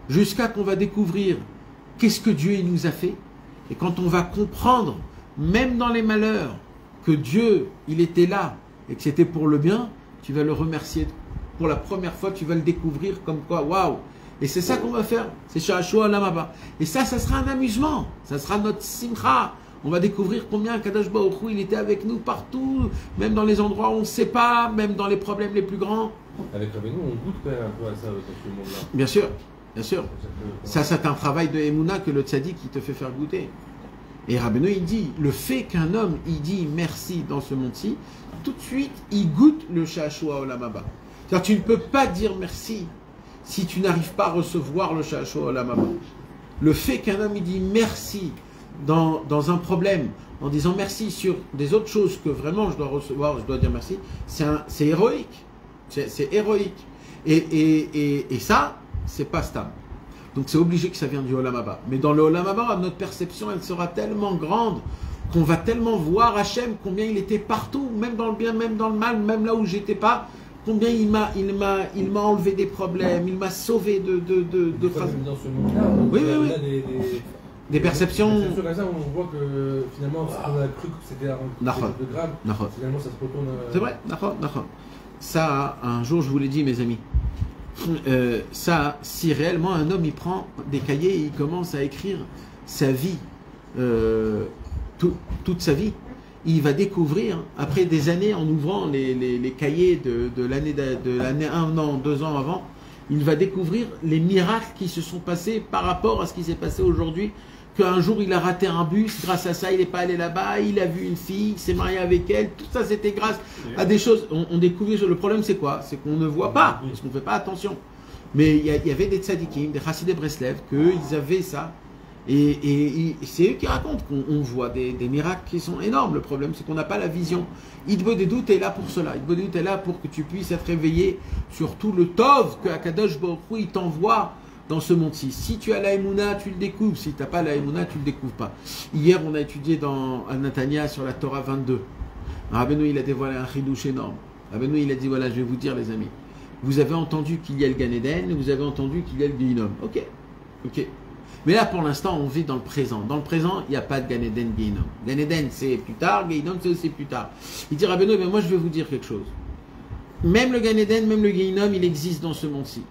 jusqu'à qu'on va découvrir qu'est-ce que Dieu il nous a fait. Et quand on va comprendre, même dans les malheurs, que Dieu, il était là et que c'était pour le bien, tu vas le remercier. Pour la première fois, tu vas le découvrir comme quoi, waouh! Et c'est ça qu'on va faire. C'est Shashua Lamaba. Et ça sera un amusement. Ça sera notre simcha. On va découvrir combien Kadosh Baruch Hu, il était avec nous partout, même dans les endroits où on ne sait pas, même dans les problèmes les plus grands. Avec Rabbeinu, on goûte quand même un peu à ça dans ce monde-là. Bien sûr, bien sûr. Ça, c'est un travail de Emouna que le tzaddik qui te fait faire goûter. Et Rabbeinu, il dit, le fait qu'un homme, il dit merci dans ce monde-ci, tout de suite, il goûte le Shashua Olam Haba. C'est-à-dire, tu ne peux pas dire merci si tu n'arrives pas à recevoir le Shashua Olam Haba. Le fait qu'un homme, il dit merci dans un problème, en disant merci sur des autres choses que vraiment je dois recevoir, je dois dire merci, c'est héroïque. C'est héroïque. Et ça, c'est pas stable. Donc c'est obligé que ça vienne du Olam Haba. Mais dans le Olam Haba, notre perception, elle sera tellement grande qu'on va tellement voir Hachem, combien il était partout, même dans le bien, même dans le mal, même là où j'étais pas, combien il m'a enlevé des problèmes, il m'a sauvé de phrases. Dans ce monde-là, oui. Des perceptions. Comme ça, on voit que finalement, ce qu'on a cru que c'était un truc de grave, finalement ça se retourne. C'est vrai, d'accord. Ça, un jour, je vous l'ai dit, mes amis. Ça, si réellement un homme il prend des cahiers et il commence à écrire sa vie, toute sa vie, il va découvrir, après des années en ouvrant les cahiers de l'année 1 an, 2 ans avant, il va découvrir les miracles qui se sont passés par rapport à ce qui s'est passé aujourd'hui. Qu'un jour il a raté un bus, grâce à ça il n'est pas allé là-bas, il a vu une fille, il s'est marié avec elle, tout ça c'était grâce à des choses. On découvre, le problème c'est quoi? C'est qu'on ne voit pas, parce qu'on ne fait pas attention. Mais il y avait des tzadikim, des chassidés Breslev, qu'ils avaient ça. Et c'est eux qui racontent qu'on voit des miracles qui sont énormes. Le problème c'est qu'on n'a pas la vision. Idbo des doutes est là pour cela. Idbo des doutes est là pour que tu puisses être réveillé sur tout le tov que Akadosh Baruch Hu il t'envoie dans ce monde-ci. Si tu as la Emouna, tu le découvres. Si tu n'as pas la Emouna, tu ne le découvres pas. Hier, on a étudié à Natania sur la Torah 22. Rabbeinu, il a dévoilé un chidouche énorme. Rabbeinu, il a dit, voilà, je vais vous dire, les amis. Vous avez entendu qu'il y a le Gan Eden, et vous avez entendu qu'il y a le Gehinom. Ok. Mais là, pour l'instant, on vit dans le présent. Dans le présent, il n'y a pas de Gan Eden, Gehinom. Gan Eden, c'est plus tard. Gehinom, c'est aussi plus tard. Il dit, Rabbeinu, moi, je vais vous dire quelque chose. Même le Gan Eden, même le Gehinom, il existe dans ce monde-ci.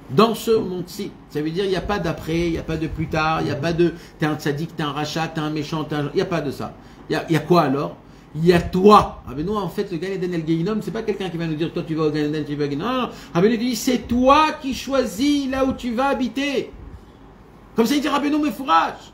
Dans ce monde-ci. Ça veut dire il n'y a pas d'après, il n'y a pas de plus tard, il n'y a pas de t'es un tzaddik, t'es un rachat, t'es un méchant, il n'y a pas de ça. Il y a quoi alors? Il y a toi. Ah ben non, en fait, le Gan Eden et le Gehinom, c'est pas quelqu'un qui va nous dire toi tu vas au Gan Eden, tu vas au Gehinom. Non. Ah ben il dit c'est toi qui choisis là où tu vas habiter. Comme ça, il dit Rabbeinu Mefourach.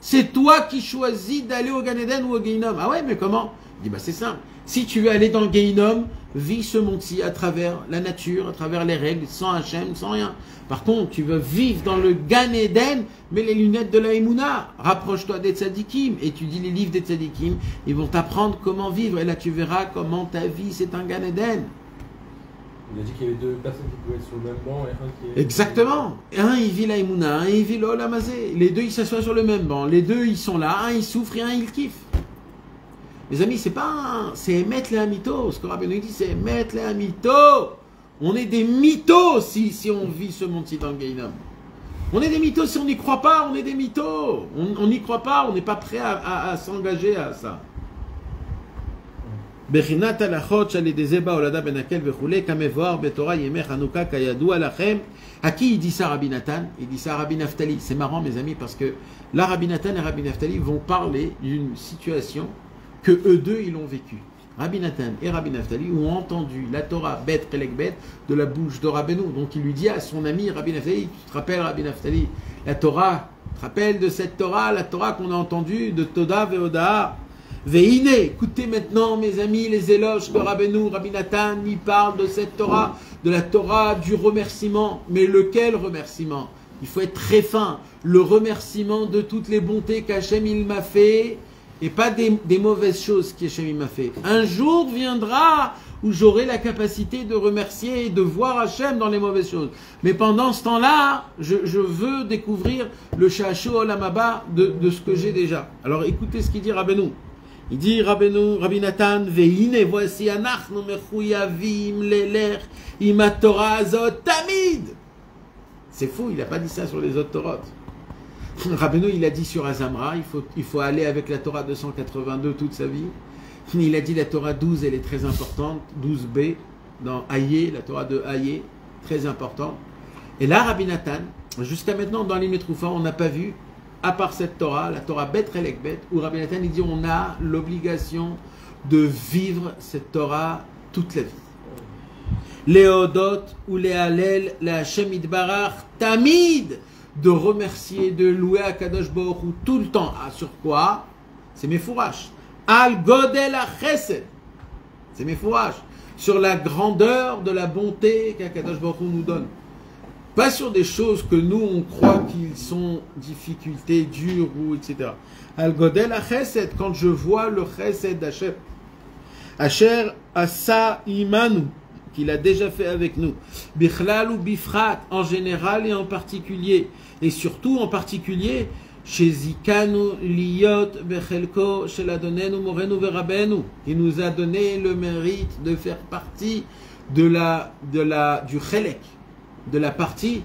C'est toi qui choisis d'aller au Gan Eden ou au Gehinom. Ah ouais, mais comment? Il dit, bah c'est simple. Si tu veux aller dans le Gehinom, vis ce monde-ci à travers la nature, à travers les règles, sans Hachem, sans rien. Par contre, tu veux vivre dans le Gan Eden, mets les lunettes de la Emouna. Rapproche-toi des tzadikim, étudie les livres des tzadikim. Ils vont t'apprendre comment vivre. Et là, tu verras comment ta vie, c'est un Gan Eden. Il a dit qu'il y avait deux personnes qui pouvaient être sur le même banc et un qui est... Exactement. Un, il vit la Emouna, un, il vit l'Olam Hazé. Les deux, ils s'assoient sur le même banc. Les deux, ils sont là. Un, il souffre et un, il kiffe. Mes amis, c'est pas c'est émettre les mythos. Ce que Rabbeinu dit, c'est émettre les mythos. On est des mythos si on vit ce monde-ci dans le Gehinom. On est des mythos si on n'y croit pas, on est des mythos. On n'y croit pas, on n'est pas prêt à s'engager à ça. À qui il dit ça, Rabbi Nathan? Il dit ça à Rabbi Naftali. C'est marrant, mes amis, parce que là, Rabbi Nathan et Rabbi Naftali vont parler d'une situation que eux deux, ils ont vécu. Rabbi Nathan et Rabbi Naftali ont entendu la Torah Bet Kelek Bet de la bouche de Rabbeinu. Donc il lui dit à son ami Rabbi Naftali, tu te rappelles Rabbi Naftali, la Torah, tu te rappelles de cette Torah, la Torah qu'on a entendue de Toda Veoda Veine. Écoutez maintenant mes amis les éloges que Rabbeinu, Rabbi Nathan, il parle de cette Torah, de la Torah du remerciement. Mais lequel remerciement? Il faut être très fin. Le remerciement de toutes les bontés qu'Hachem il m'a fait. Et pas des mauvaises choses qu'Hachem m'a fait. Un jour viendra où j'aurai la capacité de remercier et de voir Hachem dans les mauvaises choses. Mais pendant ce temps-là, je veux découvrir le Sha'ashu Olam Haba de ce que j'ai déjà. Alors écoutez ce qu'il dit Rabbeinu. Il dit Rabbi Nathan, Veine, voici anachnu mechuyavim leler ima Torah azot tamid. C'est fou, il n'a pas dit ça sur les autres Torot. Rabbeinu, il a dit sur Azamra, il faut aller avec la Torah 282 toute sa vie. Il a dit la Torah 12, elle est très importante, 12b, dans Hayé, la Torah de Hayé, très importante. Et là, Rabbi Nathan, jusqu'à maintenant, dans les Metroufa, on n'a pas vu, à part cette Torah, la Torah Bet Relek Bet, où Rabbi Nathan, il dit, on a l'obligation de vivre cette Torah toute la vie. Léodot ou Léalel, la Hashem Idbarach, Tamid, de remercier, de louer à Kadosh Baruch Hu tout le temps. Ah, sur quoi? C'est mes fourrages. Al Godel Chesed. C'est mes fourrages. Sur la grandeur de la bonté qu'Akadosh Baruch Hu nous donne. Pas sur des choses que nous, on croit qu'ils sont difficultés, dures, ou etc. Al Godel Chesed, quand je vois le Chesed d'Hachem. Asher Asa Imanu, qu'il a déjà fait avec nous. Bichlal ou Bifrat, en général et en particulier. Et surtout en particulier, chez Zikanu Liyot Bechelko Sheladonenu Morenu Verabenu, qui nous a donné le mérite de faire partie du Chelek, de la partie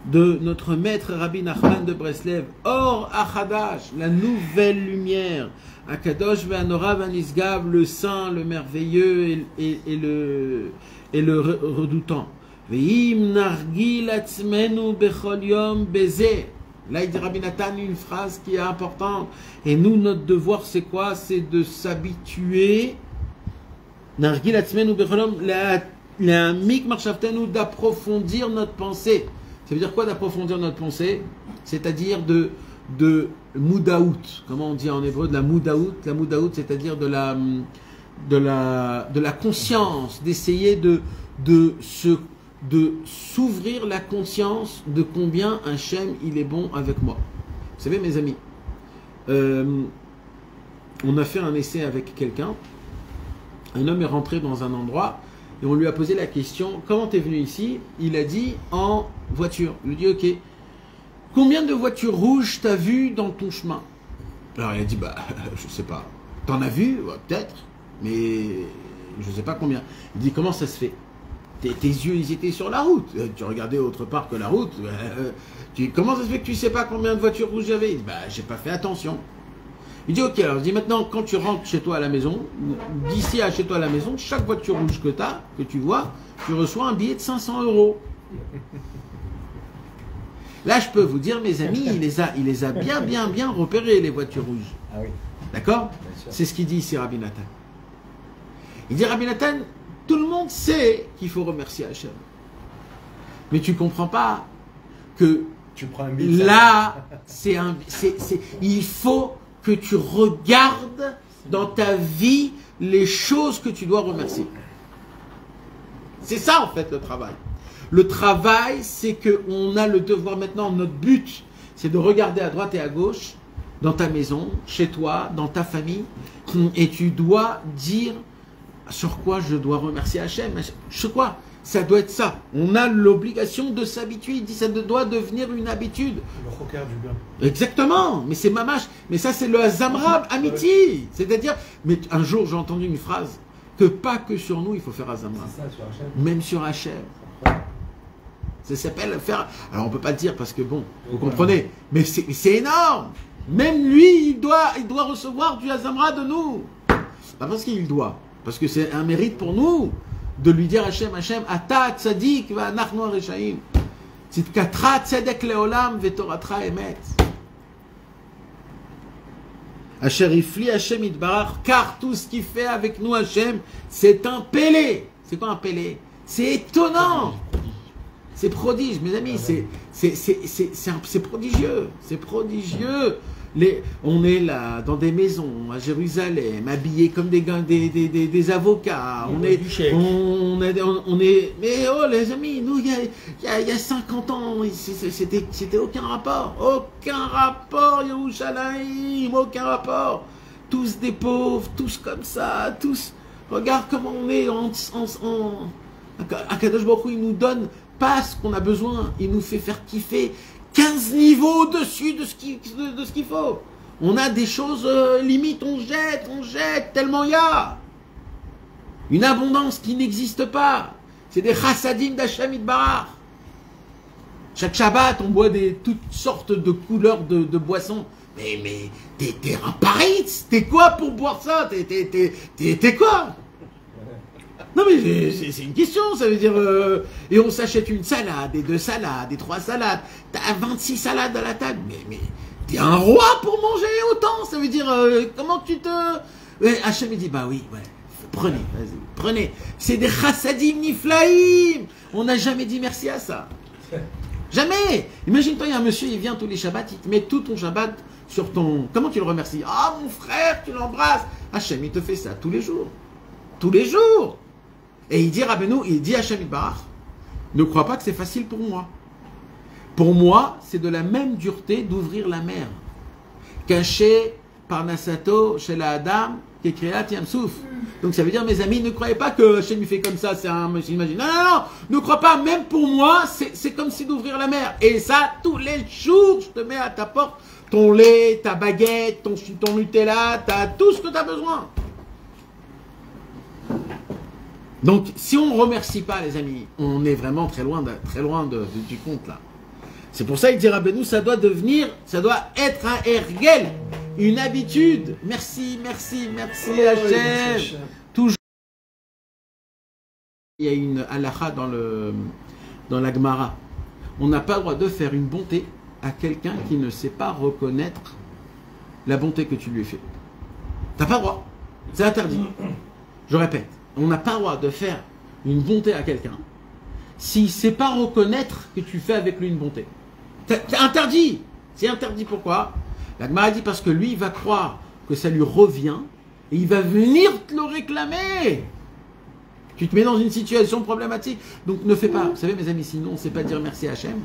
de notre maître Rabbi Nachman de Breslev. Or Achadash, la nouvelle lumière, Akadosh Ve'anora Ve'anisgav, le saint, le merveilleux et le redoutant. Ve'im nargil atzmenu bechol yom beze. Là, il dit Rabbi Nathan une phrase qui est importante. Et nous, notre devoir, c'est quoi? C'est de s'habituer. Nargil atzmenu bechol yom le'amik marshavtenu, d'approfondir notre pensée. Ça veut dire quoi d'approfondir notre pensée? C'est-à-dire de moudaout. Comment on dit en hébreu? De la moudaout. La moudaout, c'est-à-dire de la conscience, d'essayer de s'ouvrir la conscience de combien Hachem il est bon avec moi. Vous savez mes amis, on a fait un essai avec quelqu'un, un homme est rentré dans un endroit et on lui a posé la question, comment t'es venu ici? Il a dit en voiture. Il lui dit ok, combien de voitures rouges t'as vu dans ton chemin? Alors il a dit bah je sais pas, t'en as vu? Ouais, peut-être, mais je sais pas combien. Il dit comment ça se fait? Tes yeux, ils étaient sur la route. Tu regardais autre part que la route. Comment ça se fait que tu ne sais pas combien de voitures rouges j'avais? Bah, j'ai pas fait attention. Il dit, ok, alors je dis maintenant, quand tu rentres chez toi à la maison, d'ici à chez toi à la maison, chaque voiture rouge que tu vois, tu reçois un billet de 500 €. Là, je peux vous dire, mes amis, il les a bien repérées, les voitures rouges. Ah oui. D'accord? C'est ce qu'il dit ici, Rabbi Nathan. Il dit, Rabbi Nathan, tout le monde sait qu'il faut remercier Hachem. Mais tu ne comprends pas que Tu prends un là, il faut que tu regardes dans ta vie les choses que tu dois remercier. C'est ça en fait le travail. Le travail, c'est qu'on a le devoir maintenant, notre but, c'est de regarder à droite et à gauche, dans ta maison, chez toi, dans ta famille, et tu dois dire sur quoi je dois remercier Hachem. Sur quoi? Ça doit être ça. On a l'obligation de s'habituer. Il dit ça doit devenir une habitude. Le rocker du bien. Exactement. Mais c'est mamash. Mais ça, c'est le Azamra Amiti. C'est-à-dire, mais un jour, j'ai entendu une phrase que pas que sur nous, il faut faire Azamra. C'est ça, sur Hachem. Même sur Hachem. Ça s'appelle faire. Alors, on peut pas le dire parce que bon, vous comprenez. Mais c'est énorme. Même lui, il doit recevoir du Azamra de nous. Pas parce qu'il doit. Parce que c'est un mérite pour nous. De lui dire Hachem, Ata tzadik va nachnu reshaim. Tzidkatra tzedek leolam vetoratra emet. Asher ifli Hachem itbarach, car tout ce qu'il fait avec nous Hachem, c'est un pélé. C'est quoi un pélé? C'est étonnant. C'est prodige, mes amis. C'est prodigieux. C'est prodigieux. On est là, dans des maisons, à Jérusalem, habillés comme des avocats. Mais oh les amis, nous, il y a 50 ans, c'était aucun rapport. Aucun rapport, Yerushalayim, aucun rapport. Tous des pauvres, tous comme ça, tous. Regarde comment on est Akadosh Baruch Hu, il nous donne pas ce qu'on a besoin, il nous fait faire kiffer 15 niveaux au-dessus de ce qu'il faut. On a des choses limites, on jette, tellement il y a. Une abondance qui n'existe pas. C'est des chassadim d'Hachem Itbarach. Chaque Shabbat, on boit toutes sortes de couleurs de boissons. Mais t'es un paritz. T'es quoi pour boire ça? T'es quoi? Non mais c'est une question, ça veut dire... et on s'achète une salade, et 2 salades, et 3 salades. T'as 26 salades à la table. Mais t'es un roi pour manger autant. Ça veut dire, comment tu te... Hachem me dit, bah oui, ouais, prenez, vas-y, prenez. C'est des chassadim niflaim. On n'a jamais dit merci à ça. Jamais. Imagine-toi, il y a un monsieur, il vient tous les Shabbats, il te met tout ton Shabbat sur ton... Comment tu le remercies? Ah, mon frère, tu l'embrasses. Hachem, il te fait ça tous les jours. Tous les jours. Et il dit Rabbeinu, il dit Hachem Itbarach, ne crois pas que c'est facile pour moi. Pour moi, c'est de la même dureté d'ouvrir la mer. Caché par Nasato chez la Adam, qui est créé à Tiamsouf. Donc ça veut dire, mes amis, ne croyez pas que Hachem lui fait comme ça, c'est un monsieur imagine. Non, ne crois pas, même pour moi, c'est comme si d'ouvrir la mer. Et ça, tous les jours, je te mets à ta porte ton lait, ta baguette, ton Nutella, t'as tout ce que tu as besoin. Donc, si on ne remercie pas, les amis, on est vraiment très loin du compte, là. C'est pour ça qu'il dit Rabbeinu, ça doit être un ergel, une habitude. Merci, Hachem. Toujours. Il y a une halakha dans la Gemara. On n'a pas le droit de faire une bonté à quelqu'un qui ne sait pas reconnaître la bonté que tu lui fais. T'as pas le droit. C'est interdit. Je répète. On n'a pas le droit de faire une bonté à quelqu'un s'il ne sait pas reconnaître que tu fais avec lui une bonté. C'est interdit. C'est interdit. Pourquoi? La Gemara dit parce que lui, il va croire que ça lui revient et il va venir te le réclamer. Tu te mets dans une situation problématique. Donc ne fais pas. Vous savez, mes amis, sinon on ne sait pas dire merci à Hachem.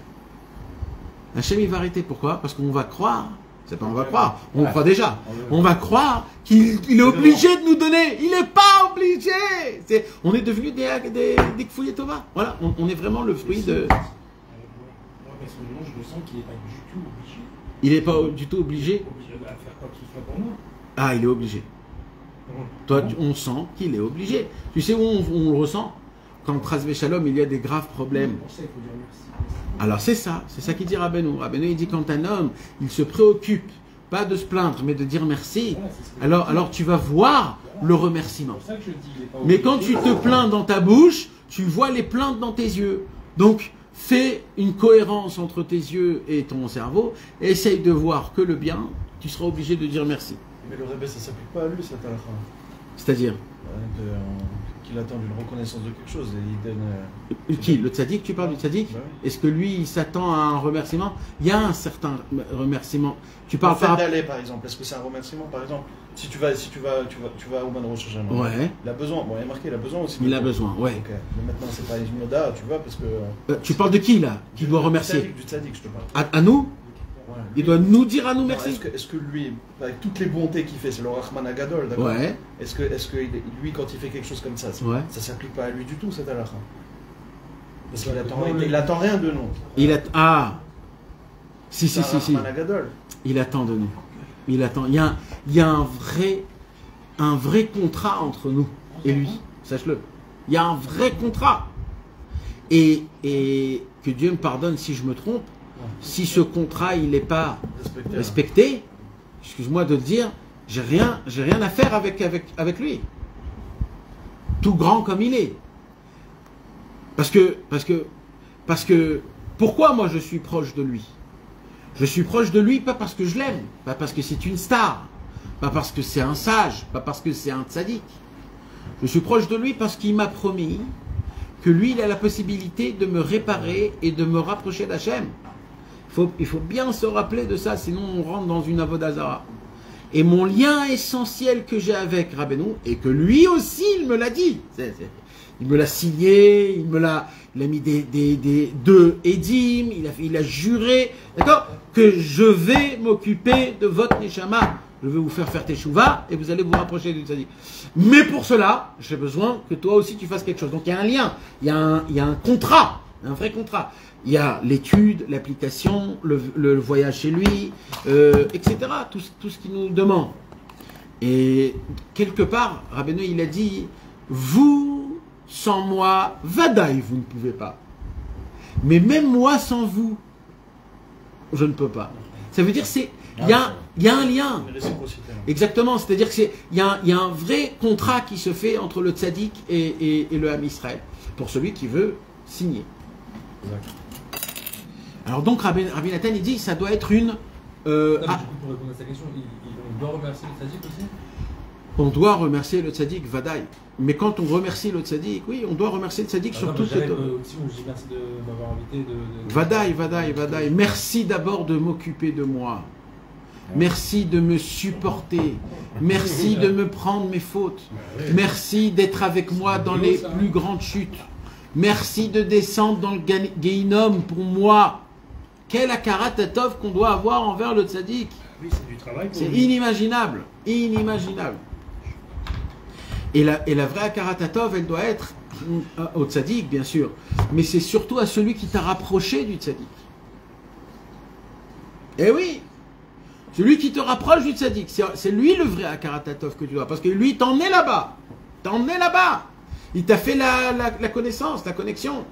Hachem, il va arrêter. Pourquoi? Parce qu'on va croire. C'est pas on va croire, on croit déjà. On va croire qu'il est obligé de nous donner. Il n'est pas obligé. On est devenu des Kfouye Tova. Voilà, on est vraiment le fruit de... Moi, personnellement, je le sens qu'il n'est pas du tout obligé. Il n'est pas du tout obligé À faire quoi que ce soit pour moi. Ah, il est obligé. Toi, on sent qu'il est obligé. Tu sais où on le ressent? Quand Trasvé Shalom, il y a des graves problèmes. Pour ça, il faut dire merci. Alors c'est ça qu'il dit Rabbeinu. Rabbeinu, il dit quand un homme, il se préoccupe, pas de se plaindre, mais de dire merci, alors tu vas voir le remerciement. C'est pour ça que je dis, mais quand tu te plains dans ta bouche, tu vois les plaintes dans tes yeux. Donc, fais une cohérence entre tes yeux et ton cerveau, et essaye de voir que le bien, tu seras obligé de dire merci. Mais le Rebbe, ça ne s'applique pas à lui, cette halakha. C'est-à-dire qu'il qu'il attend une reconnaissance de quelque chose. Et il donne, qui le tzaddik, tu parles du tzaddik? Oui. Est-ce que lui, il s'attend à un remerciement? Il y a un certain remerciement. Tu par parles d'aller, par exemple. Est-ce que c'est un remerciement, par exemple? Si tu vas au Man Rosh Hashanah, ouais. Il a besoin. Bon, il y a marqué, il a besoin aussi. Il a besoin, ouais. Okay. Mais maintenant, c'est pas une moda, tu vois, parce que. Tu parles de qui là? Qui doit remercier? Du tzaddik, je te parle. À nous? Ouais. Il doit nous dire à nous merci. Est-ce que lui, avec toutes les bontés qu'il fait, c'est le Rahman Agadol, d'accord? Ouais. Est-ce que lui, quand il fait quelque chose comme ça, ça s'applique pas à lui du tout, cette halakha? Parce qu'il attend rien de nous. Si. Il attend de nous. Il attend. Il y a un vrai contrat entre nous et lui. Sache-le. Il y a un vrai contrat. Et que Dieu me pardonne si je me trompe. Si ce contrat il n'est pas respecté, excuse-moi de le dire, j'ai rien à faire avec lui. Tout grand comme il est. Parce que pourquoi moi je suis proche de lui? Je suis proche de lui pas parce que je l'aime, pas parce que c'est une star, pas parce que c'est un sage, pas parce que c'est un tzaddik. Je suis proche de lui parce qu'il m'a promis que lui il a la possibilité de me réparer et de me rapprocher d'Hachem. Il faut bien se rappeler de ça, sinon on rentre dans une avoda zara. Et mon lien essentiel que j'ai avec Rabbeinu, et que lui aussi il me l'a dit, il me l'a signé, il a mis deux édim, il a juré, d'accord, que je vais m'occuper de votre neshama, je vais vous faire teshuva et vous allez vous rapprocher du tzaddik. Mais pour cela, j'ai besoin que toi aussi tu fasses quelque chose. Donc il y a un lien, il y a un contrat, un vrai contrat. Il y a l'étude, l'application, le voyage chez lui, etc. Tout ce qu'il nous demande. Et quelque part, Rabbeinu, il a dit, vous, sans moi, vadaï, vous ne pouvez pas. Mais même moi, sans vous, je ne peux pas. Ça veut dire il y a un lien. Exactement, c'est-à-dire qu'il y a un vrai contrat qui se fait entre le tzaddik et le Ham Israël, pour celui qui veut signer. Exact. Alors donc Rabbi Nathan il dit ça doit être une... pour répondre à sa question, on doit remercier le tzaddik aussi? On doit remercier le tzaddik, vadaï. Mais quand on remercie le tzaddik, oui, on doit remercier le tzaddik sur toute cette... Aussi, on dit merci de m'avoir invité. Vadaï. Merci d'abord de m'occuper de moi. Merci de me supporter. Merci de me prendre mes fautes. Merci d'être avec moi dans les plus grandes chutes. Merci de descendre dans le Gehinom pour moi. Quel akarat atov qu'on doit avoir envers le tzaddik. Oui, c'est du travail. C'est inimaginable. Inimaginable. Et la vraie akarat atov, elle doit être au tzaddik, bien sûr. Mais c'est surtout à celui qui t'a rapproché du tzaddik. Eh oui. Celui qui te rapproche du tzaddik. C'est lui le vrai akarat atov que tu dois. Parce que lui, t'en es là-bas. Il t'a fait la connaissance, la connexion.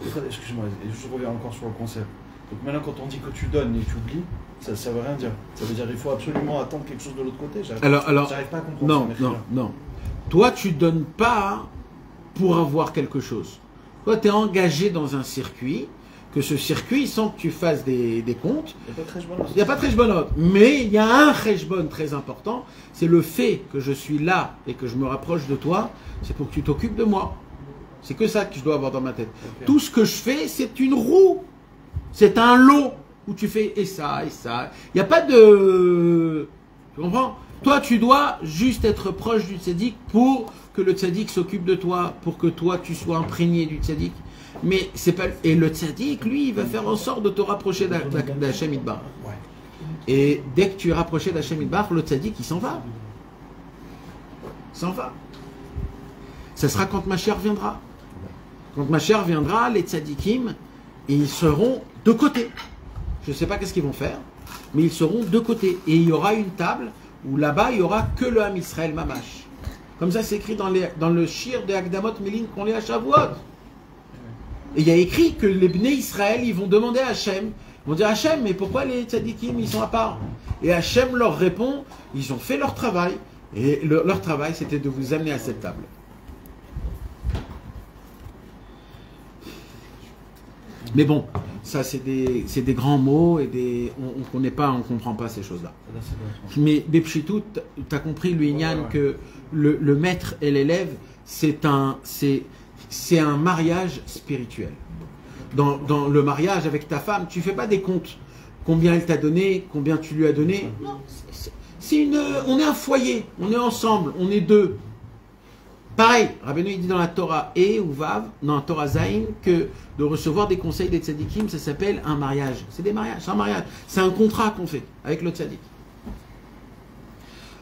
Excuse-moi, je reviens encore sur le concept. Donc maintenant, quand on dit que tu donnes et tu oublies, ça ne veut rien dire. Ça veut dire qu'il faut absolument attendre quelque chose de l'autre côté. J'arrive pas à comprendre. Non. Toi, tu donnes pas pour avoir quelque chose. Toi, tu es engagé dans un circuit, que ce circuit, sans que tu fasses des comptes, il n'y a pas de cheshbonot. Mais il y a un cheshbon très important, c'est le fait que je suis là et que je me rapproche de toi, c'est pour que tu t'occupes de moi. C'est que ça que je dois avoir dans ma tête. Okay. Tout ce que je fais, c'est une roue. C'est un lot où tu fais et ça. Il n'y a pas de... Tu comprends? Toi, tu dois juste être proche du tzaddik pour que le tzaddik s'occupe de toi, pour que toi, tu sois imprégné du tzaddik. Mais c'est pas... Et le tzaddik, lui, il va faire en sorte de te rapprocher d'Hachem Idbar. Et dès que tu es rapproché d'Hachem Idbar, le tzaddik, il s'en va. Ça sera quand Mashiach viendra. Quand Mashiach viendra, les tzaddikim, ils seront de côté. Je ne sais pas qu'est-ce qu'ils vont faire, mais ils seront de côté. Et il y aura une table où là-bas, il n'y aura que le Ham Israël Mamash. Comme ça, c'est écrit dans le shir de Akdamot Milin qu'on lit à Shavuot. Et il y a écrit que les Bnei Israël, ils vont demander à Hachem, ils vont dire Hachem, mais pourquoi les tzaddikim, ils sont à part? Et Hachem leur répond, ils ont fait leur travail, et leur travail, c'était de vous amener à cette table. Mais bon, Ça, c'est des grands mots et on ne connaît pas, on ne comprend pas ces choses-là. Mais Bepchitout, tu as compris, Yann, que le maître et l'élève, c'est un mariage spirituel. Dans le mariage avec ta femme, tu ne fais pas des comptes. Combien elle t'a donné, combien tu lui as donné. Non, on est un foyer, on est ensemble, on est deux. Pareil, Rabbeinu il dit dans la Torah ou Vav, dans la Torah Zayin, que de recevoir des conseils des tzadikim, ça s'appelle un mariage. C'est des mariages, c'est un mariage. C'est un contrat qu'on fait avec le tzadik.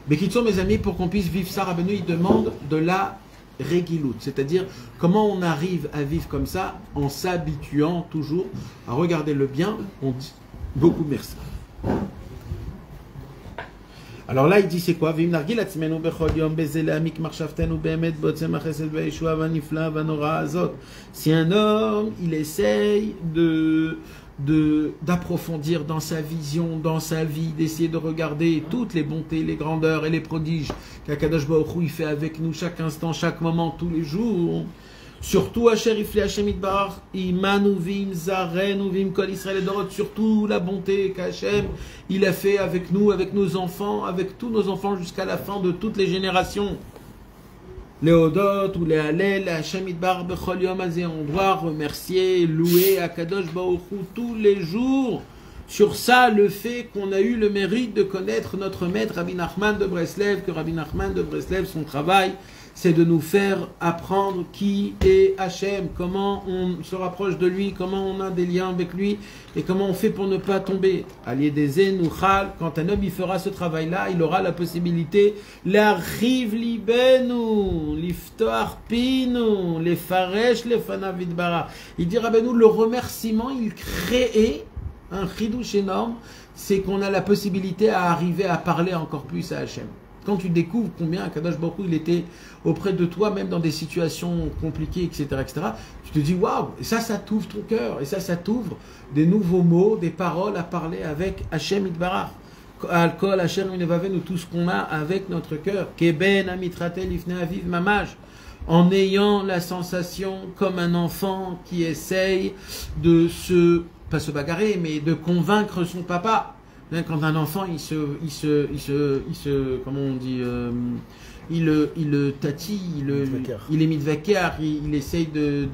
Mais qu'ils sont mes amis, pour qu'on puisse vivre ça, Rabbeinu il demande de la Regilut, c'est-à-dire comment on arrive à vivre comme ça en s'habituant toujours à regarder le bien. On dit beaucoup merci. Alors là, il dit c'est quoi? Si un homme, il essaye d'approfondir dans sa vision, dans sa vie, d'essayer de regarder toutes les bontés, les grandeurs et les prodiges qu'Akadosh Baruch Hu il fait avec nous chaque instant, chaque moment, tous les jours. Surtout Asher Ifle Hashem Itbarach, Imanuvim Zarenuvim Kol Israël Dorot, surtout la bonté qu'Hashem il a fait avec nous, avec nos enfants, avec tous nos enfants jusqu'à la fin de toutes les générations. Les Odot ou les Hallel, Hashem Itbarach Bechol Yom Hazeh, on doit remercier, louer Akadosh Baruch Hu tous les jours. Sur ça, le fait qu'on a eu le mérite de connaître notre maître Rabbi Nachman de Breslev, que Rabbi Nachman de Breslev, son travail, c'est de nous faire apprendre qui est Hachem, comment on se rapproche de lui, comment on a des liens avec lui, et comment on fait pour ne pas tomber. Aliédézé, Nouchal, quand un homme il fera ce travail-là, il aura la possibilité, l'arrive libenu, liftoar pinu, les faresh, les fanavidbara. Il dit Rabbeinu, le remerciement, il crée un chidouche énorme, c'est qu'on a la possibilité à arriver à parler encore plus à Hachem. Quand tu découvres combien Akadosh Baruch Hu il était auprès de toi, même dans des situations compliquées, etc., tu te dis waouh, et ça t'ouvre ton cœur, et ça t'ouvre des nouveaux mots, des paroles à parler avec Hachem Itbarach. Alcool, Hachem Minevavenu, tout ce qu'on a avec notre cœur. Keben Amitratel Ifne Aviv Mamaj, en ayant la sensation comme un enfant qui essaye de pas se bagarrer, mais de convaincre son papa. Quand un enfant, comment on dit, il le tatille, il est mitvaker, il essaye il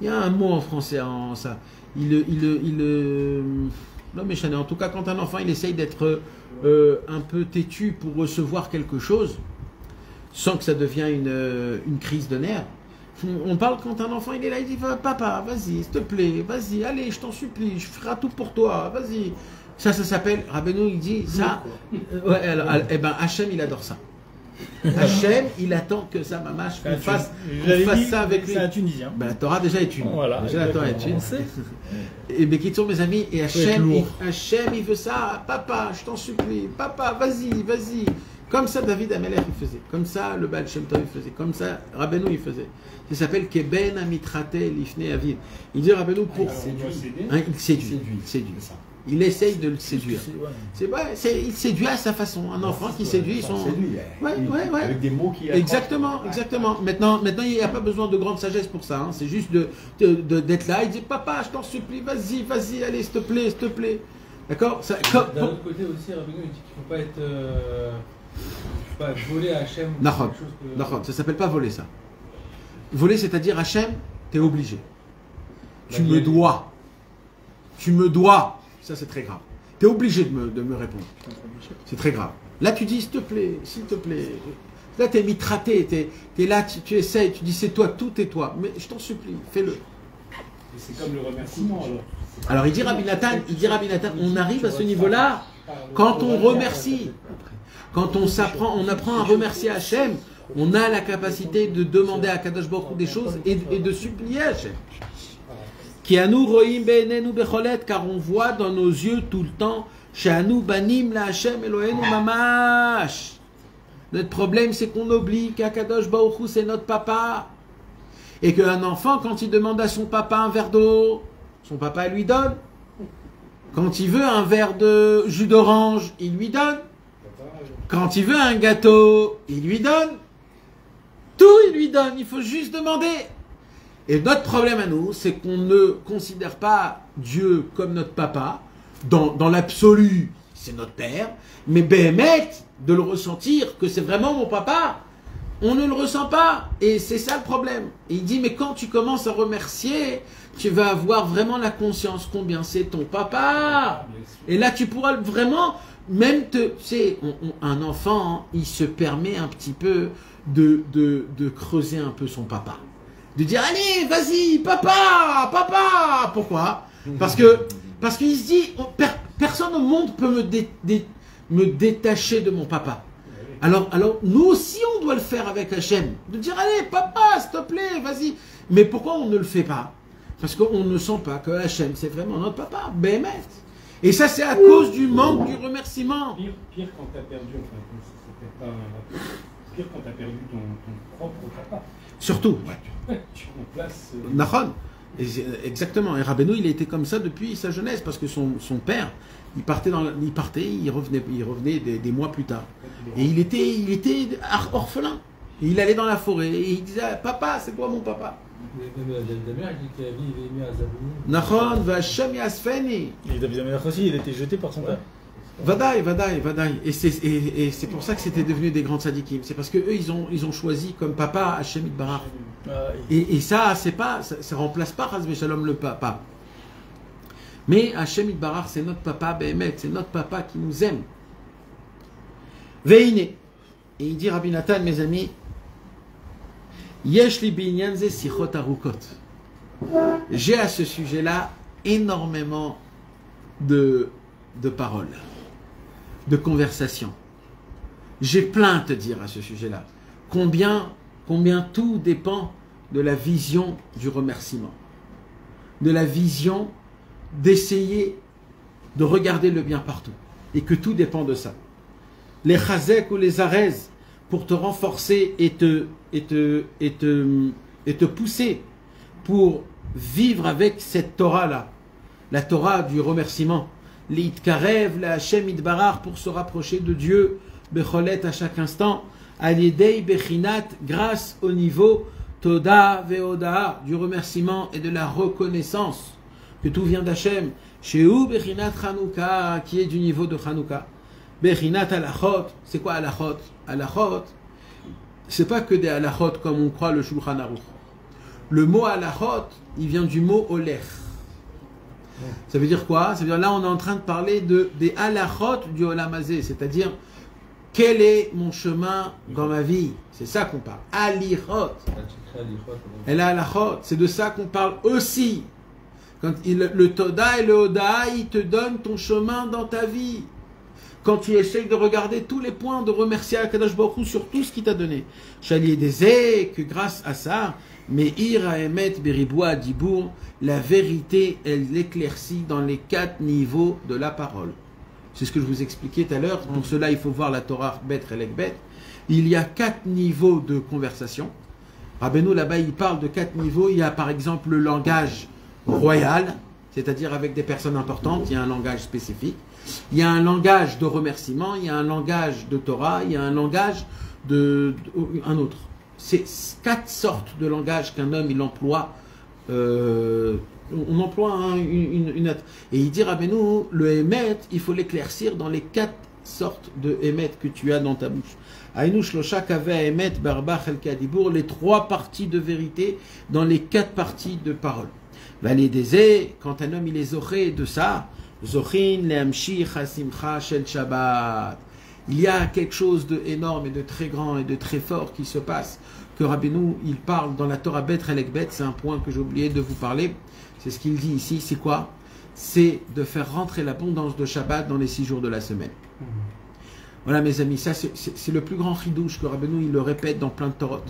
y a un mot en français en ça. Non mais en tout cas, quand un enfant, il essaye d'être un peu têtu pour recevoir quelque chose, sans que ça devienne une crise de nerfs. On parle quand un enfant il est là, il dit papa, vas-y, s'il te plaît, vas-y, allez, je t'en supplie, je ferai tout pour toi, vas-y. Ça s'appelle, Rabbeinu il dit ça. Ouais, alors, Hachem il adore ça. Hachem il attend que sa mamache qu'on fasse ça avec lui. C'est un Tunisien. La Torah déjà est une. Voilà, déjà la Torah est une. Et Bekitsour mes amis, et Hachem il veut ça, papa, je t'en supplie, papa, vas-y. Comme ça, David Amelech il faisait. Comme ça, le Baal Shem Tov il faisait. Comme ça, Rabbeinu il faisait. Ça s'appelle Keben Amitrate Lifne Aviv. Il dit Rabbeinu pour. Il séduit. Il essaye de le séduire. Il séduit à sa façon. Un enfant qui séduit son. Avec des mots qui. Exactement. Maintenant, il n'y a pas besoin de grande sagesse pour ça. C'est juste d'être là. Il dit papa, je t'en supplie, vas-y, allez, s'il te plaît. D'accord. D'un autre côté aussi, Rabbeinu il dit qu'il ne faut pas être. Pas voler à Hachem. Ça s'appelle pas voler ça. Voler, c'est-à-dire Hachem, t'es obligé. Tu me dois. Ça, c'est très grave. T'es obligé de me répondre. C'est très grave. Là, tu dis s'il te plaît. Là, t'es mitraté. T'es là, tu essayes. Tu dis c'est toi, tout est toi. Mais je t'en supplie, fais-le. C'est comme le remerciement alors. Il dit Rabbi Nathan, on arrive à ce niveau-là quand on remercie. Quand on apprend à remercier Hachem, on a la capacité de demander à Kadosh Baruch Hu des choses et de supplier Hachem. Qui à nous roim be'enenu becholet, car on voit dans nos yeux tout le temps, she'anu banim la Hachem Eloheinu mamash. Notre problème, c'est qu'on oublie qu'Akadosh Baruch Hu c'est notre papa, et qu'un enfant, quand il demande à son papa un verre d'eau, son papa lui donne. Quand il veut un verre de jus d'orange, il lui donne. Quand il veut un gâteau, il lui donne. Tout, il lui donne. Il faut juste demander. Et notre problème à nous, c'est qu'on ne considère pas Dieu comme notre papa. Dans l'absolu, c'est notre père. Mais Béhémet, de le ressentir que c'est vraiment mon papa, on ne le ressent pas. Et c'est ça le problème. Et il dit, mais quand tu commences à remercier, tu vas avoir vraiment la conscience combien c'est ton papa. Et là, tu pourras vraiment, même tu sais, un enfant, il se permet un petit peu de creuser un peu son papa. De dire, allez, vas-y, papa, papa. Pourquoi? Parce qu'il se dit, personne au monde peut me détacher de mon papa. Alors, nous aussi, on doit le faire avec Hachem. De dire, allez, papa, s'il te plaît, vas-y. Mais pourquoi on ne le fait pas? Parce qu'on ne sent pas que Hachem, c'est vraiment notre papa, Béhémet. Et ça, c'est à cause du manque du remerciement. Pire quand tu as perdu, pire quand tu as perdu ton propre papa. Surtout. Tu remplaces... Nahon. Exactement. Et Rabbeinu, il a été comme ça depuis sa jeunesse, parce que son père, il revenait des mois plus tard. Et il était orphelin. Et il allait dans la forêt et il disait, papa, c'est quoi mon papa? Nahon, Vachem Yasfeni. Et David Amelach aussi, il était jeté par son père. Vadaï. Et c'est pour ça que c'était devenu des grands tzadikim. C'est parce que eux, ils ont choisi comme papa Hachem Yitbarach. Et ça, ça remplace pas Chas v'Shalom le papa. Mais Hachem Yitbarach, c'est notre papa Béhémet, c'est notre papa qui nous aime. Veine. Et il dit Rabbi Nathan, mes amis, Yesh li binyan ze sichot arukot. J'ai à ce sujet-là énormément de paroles, de conversations. J'ai plein à te dire à ce sujet-là. Combien tout dépend de la vision du remerciement, de la vision d'essayer de regarder le bien partout, et que tout dépend de ça. Les chazek ou les arez pour te renforcer et te pousser pour vivre avec cette Torah-là, la Torah du remerciement. L'itkarev, la Hashem Yitbarach, pour se rapprocher de Dieu, becholet à chaque instant, alidei bechinat, grâce au niveau toda veoda, du remerciement et de la reconnaissance que tout vient d'Hachem. Sheu bechinat Chanukah, qui est du niveau de Chanukah. Bechinat alachot, c'est quoi alachot? Alachot, c'est pas que des alachot comme on croit le Shulchan Aruch. Le mot alachot, il vient du mot oler. Ça veut dire quoi? Ça veut dire là on est en train de parler des halachot du Olam Hazé, c'est-à-dire quel est mon chemin dans ma vie? C'est ça qu'on parle. Alichot. Et la halachot, c'est de ça qu'on parle aussi. Quand le Toda et le Oda, il te donnent ton chemin dans ta vie. Quand tu essayes de regarder tous les points, de remercier Akadosh Baruch Hu sur tout ce qu'il t'a donné. Chalier des que grâce à ça, mais Ira Emet Beriboua Dibour, la vérité, elle l'éclaircit dans les 4 niveaux de la parole. C'est ce que je vous expliquais tout à l'heure. Pour cela, il faut voir la Torah Bet Relek Bet. Il y a 4 niveaux de conversation. Rabbeinu, là-bas, il parle de 4 niveaux. Il y a par exemple le langage royal, c'est-à-dire avec des personnes importantes. Il y a un langage spécifique. Il y a un langage de remerciement. Il y a un langage de Torah. Il y a un langage un autre. C'est 4 sortes de langage qu'un homme il emploie. On emploie une et il dit Rabbeinu, le émet, il faut l'éclaircir dans les 4 sortes de émet que tu as dans ta bouche. Aïnouch locha kaveh émet barba chelka dibour, les 3 parties de vérité dans les 4 parties de parole. Valédézé, quand un homme il est zoché de ça, zochin leamshi chasimcha shel Shabbat. Il y a quelque chose d'énorme et de très grand et de très fort qui se passe, que Rabbeinu, il parle dans la Torah Bet Relek Bet, c'est un point que j'ai oublié de vous parler, c'est ce qu'il dit ici, c'est quoi? C'est de faire rentrer l'abondance de Shabbat dans les 6 jours de la semaine. Voilà mes amis, ça c'est le plus grand chidouche que Rabbeinu, il le répète dans plein de Torot.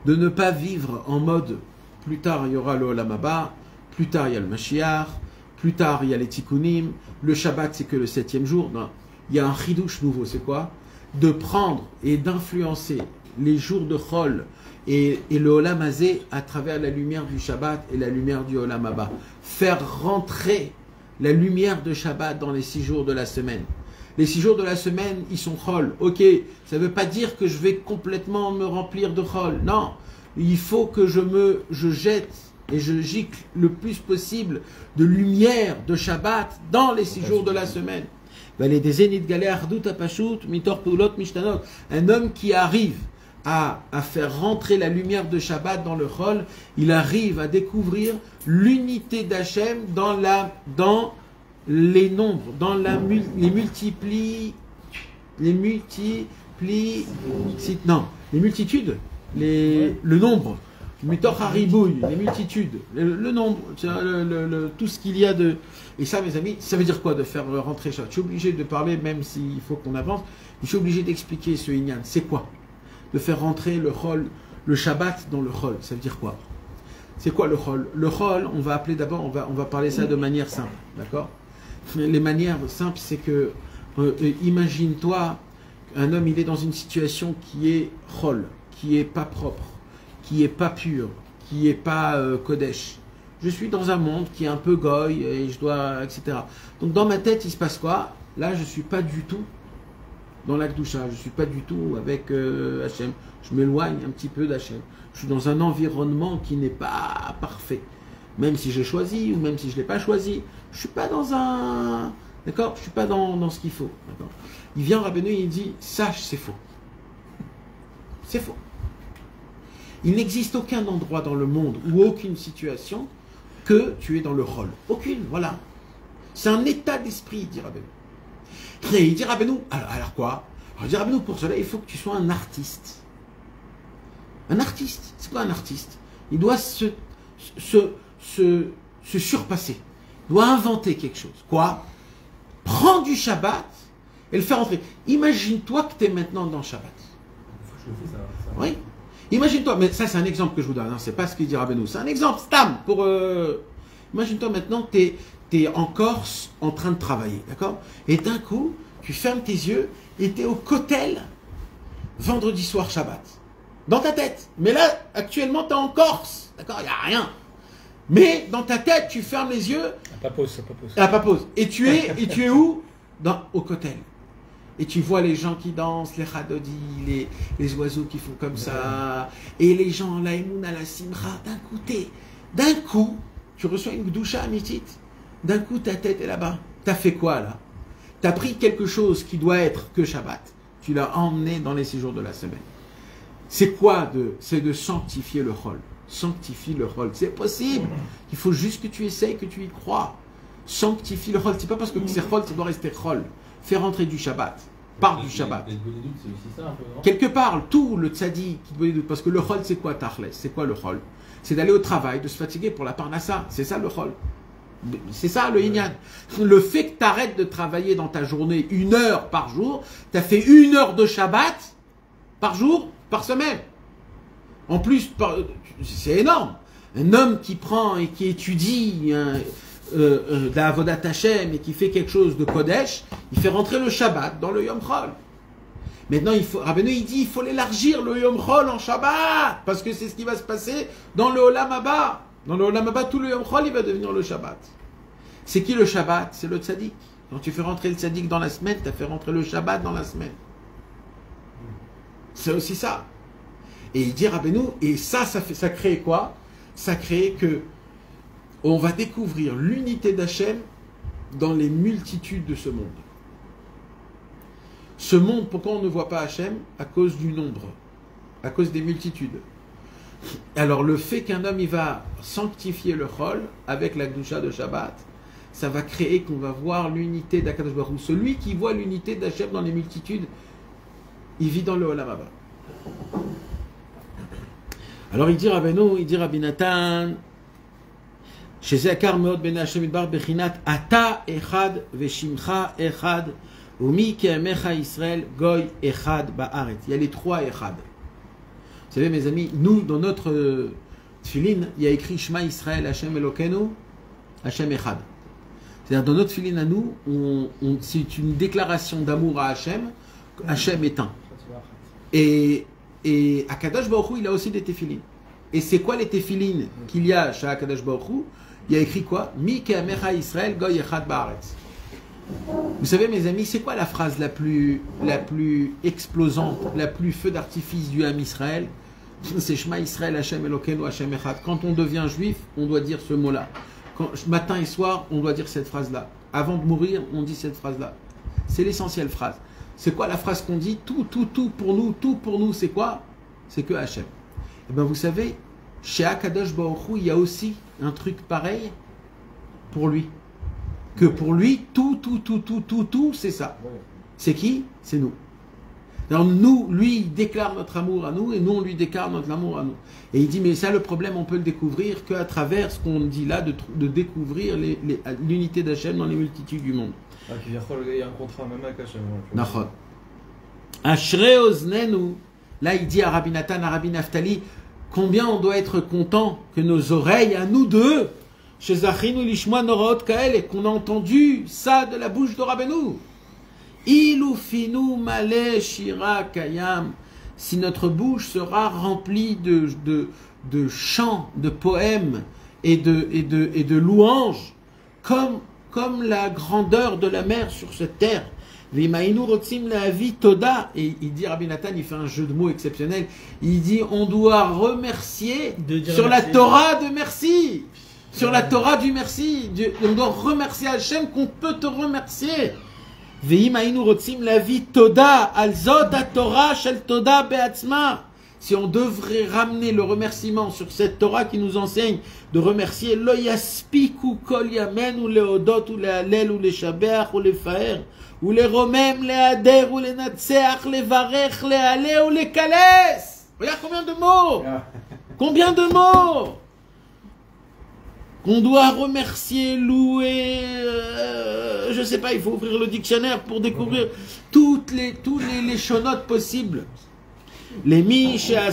De ne pas vivre en mode, plus tard il y aura le Olam Haba, plus tard il y a le Mashiach, plus tard il y a les Tikkunim, le Shabbat c'est que le 7e jour. Non. Il y a un chidouche nouveau, c'est quoi? De prendre et d'influencer les jours de Chol et le Olam Hazé à travers la lumière du Shabbat et la lumière du Olam Haba. Faire rentrer la lumière de Shabbat dans les 6 jours de la semaine. Les 6 jours de la semaine, ils sont Chol. Ok, ça ne veut pas dire que je vais complètement me remplir de Chol. Non, il faut que je jette et je gicle le plus possible de lumière de Shabbat dans les 6 jours de la semaine. Un homme qui arrive à faire rentrer la lumière de Shabbat dans le Chol, il arrive à découvrir l'unité d'Hachem dans les nombres, dans les multitudes, le nombre, Mitor Haribouille, les multitudes, le nombre, tout ce qu'il y a de... Et ça, mes amis, ça veut dire quoi de faire rentrer Shabbat? Je suis obligé de parler, même s'il faut qu'on avance, je suis obligé d'expliquer ce Inyan. C'est quoi de faire rentrer le Chol, le Shabbat dans le Chol? Ça veut dire quoi? C'est quoi le Chol? Le Chol, on va appeler d'abord, on va parler ça de manière simple, d'accord? Les manières simples, c'est que, imagine-toi, un homme, il est dans une situation qui est Chol, qui est pas propre, qui est pas pur, qui est pas Kodesh. Je suis dans un monde qui est un peu goy, et je dois, etc. Donc dans ma tête, il se passe quoi? Là, je suis pas du tout dans l'Akdoucha, je suis pas du tout avec Hachem. Je m'éloigne un petit peu d'Hachem. Je suis dans un environnement qui n'est pas parfait. Même si j'ai choisi, ou même si je l'ai pas choisi, je suis pas dans un... D'accord? Je suis pas dans ce qu'il faut. D'accord? Il vient Rabbeinu et il dit, sache, c'est faux. C'est faux. Il n'existe aucun endroit dans le monde ou aucune situation que tu es dans le rôle. Aucune, voilà. C'est un état d'esprit, dit Rabbeinu. Et il dit Rabbeinu, alors quoi? Alors il dit Rabbeinu, pour cela, il faut que tu sois un artiste. Un artiste, c'est quoi un artiste? Il doit se surpasser. Il doit inventer quelque chose. Quoi? Prends du Shabbat et le faire entrer. Imagine-toi que tu es maintenant dans Shabbat. Oui. Imagine-toi, mais ça c'est un exemple que je vous donne, hein, c'est pas ce qu'il dit Rabbeinu, c'est un exemple, stam, pour... Imagine-toi maintenant que tu es en Corse en train de travailler, d'accord? Et d'un coup, tu fermes tes yeux et tu es au Kotel vendredi soir Shabbat. Dans ta tête. Mais là, actuellement, tu es en Corse, d'accord? Il n'y a rien. Mais dans ta tête, tu fermes les yeux... Pas pause. Pas pause. Et tu es où? Au Kotel. Et tu vois les gens qui dansent, les chadodi, les oiseaux qui font comme ça, et les gens, la émouna, la simra, d'un coup, tu reçois une gdoucha amitit, d'un coup ta tête est là-bas. T'as fait quoi là? T'as pris quelque chose qui doit être que Shabbat, tu l'as emmené dans les 6 jours de la semaine. C'est quoi? C'est de sanctifier le Chol. Sanctifie le Chol. C'est possible. Il faut juste que tu essayes, que tu y crois. Sanctifie le Chol. C'est pas parce que c'est Chol, ça doit rester Chol. Fais rentrer du Shabbat. Parle du Shabbat. Quelque part, tout le tzaddik, parce que le Chol, c'est quoi Tachles? C'est quoi le Chol? C'est d'aller au travail, de se fatiguer pour la parnassa. C'est ça le Chol. C'est ça le Inyan. Le fait que tu arrêtes de travailler dans ta journée 1 heure par jour, tu as fait 1 heure de Shabbat par jour, par semaine. En plus, c'est énorme. Un homme qui prend et qui étudie d'Avodat Hashem et qui fait quelque chose de Kodesh, il fait rentrer le Shabbat dans le Yom Chol. Maintenant, Rabbeinu il dit il faut l'élargir le Yom Chol en Shabbat, parce que c'est ce qui va se passer dans le Olam Haba. Dans le Olam Haba, tout le Yom Chol, il va devenir le Shabbat. C'est qui le Shabbat? C'est le tzaddik. Quand tu fais rentrer le tzaddik dans la semaine, tu as fait rentrer le Shabbat dans la semaine. C'est aussi ça. Et il dit Rabbeinu, et ça crée quoi? Ça crée que on va découvrir l'unité d'Hachem dans les multitudes de ce monde. Ce monde, pourquoi on ne voit pas Hachem? À cause du nombre, à cause des multitudes. Alors le fait qu'un homme il va sanctifier le Chol avec la Gdusha de Shabbat, ça va créer qu'on va voir l'unité d'Akadosh Baruch Hu. Celui qui voit l'unité d'Hachem dans les multitudes, il vit dans le Olam Haba. Alors il dit Rabbeinu, il dit Rabbi Nathan, שזה יקר מאוד בין השם יתברך בחינת אתה אחד ושמך אחד ומי כעמך ישראל גוי אחד בארץ. Il y a les 3 אחד. Vous savez mes amis, nous dans notre tefillin, il y a écrit Shema Israël Hashem Elokeinu Hashem Echad. C'est-à-dire dans notre tefillin à nous, c'est une déclaration d'amour à Hashem, Hashem est un. Et Akadosh Baruch Hu, il a aussi des tefillin. Et c'est quoi les tefillin qu'il y a chez Akadosh Baruch Hu? Il y a écrit quoi? Mi ke'amecha Israël goy echad ba'aretz. Vous savez mes amis, c'est quoi la phrase la plus explosante, la plus feu d'artifice du Ham Israël? C'est Shema Israël, Hashem Elokeinu, Hashem Echad. Quand on devient juif, on doit dire ce mot-là. Matin et soir, on doit dire cette phrase-là. Avant de mourir, on dit cette phrase-là. C'est l'essentielle phrase. C'est quoi la phrase qu'on dit? Tout pour nous, c'est quoi? C'est que Hashem. Et bien vous savez, chez Akadosh Baruch Hu, il y a aussi un truc pareil pour lui. Que pour lui, tout, c'est ça. C'est qui? C'est nous. Alors nous, lui, il déclare notre amour à nous, et nous, on lui déclare notre amour à nous. Et il dit, mais ça, le problème, on peut le découvrir qu'à travers ce qu'on dit là, de découvrir l'unité d'Hachem dans les multitudes du monde. Il y a un contrat même avec Hachem. Nachon. Ashrei oznenu, là, il dit à Rabbi Nathan, à Rabbi Naftali, combien on doit être content que nos oreilles, à nous deux, chez Zachinu Lishma Noraot Kael, et qu'on a entendu ça de la bouche de Rabbeinu. Ilufinu Male Shira Kayam, si notre bouche sera remplie de chants, de poèmes et de louanges, comme la grandeur de la mer sur cette terre. Vimainu Rotzim La'avi Toda, et il dit, Rabbi Nathan, il fait un jeu de mots exceptionnel, il dit, on doit remercier sur la Torah de merci. Sur la Torah du merci, on doit remercier Hachem qu'on peut te remercier. Si on devrait ramener le remerciement sur cette Torah qui nous enseigne de remercier, lo yaspiku kol yamen ou le odot ou le halel ou le shabeach ou le faer ou le romem le ader ou le natseach le varech le ale ou le kales. Regarde combien de mots. Combien de mots qu'on doit remercier, louer, je sais pas, il faut ouvrir le dictionnaire pour découvrir tous les chonotes possibles. Les miches à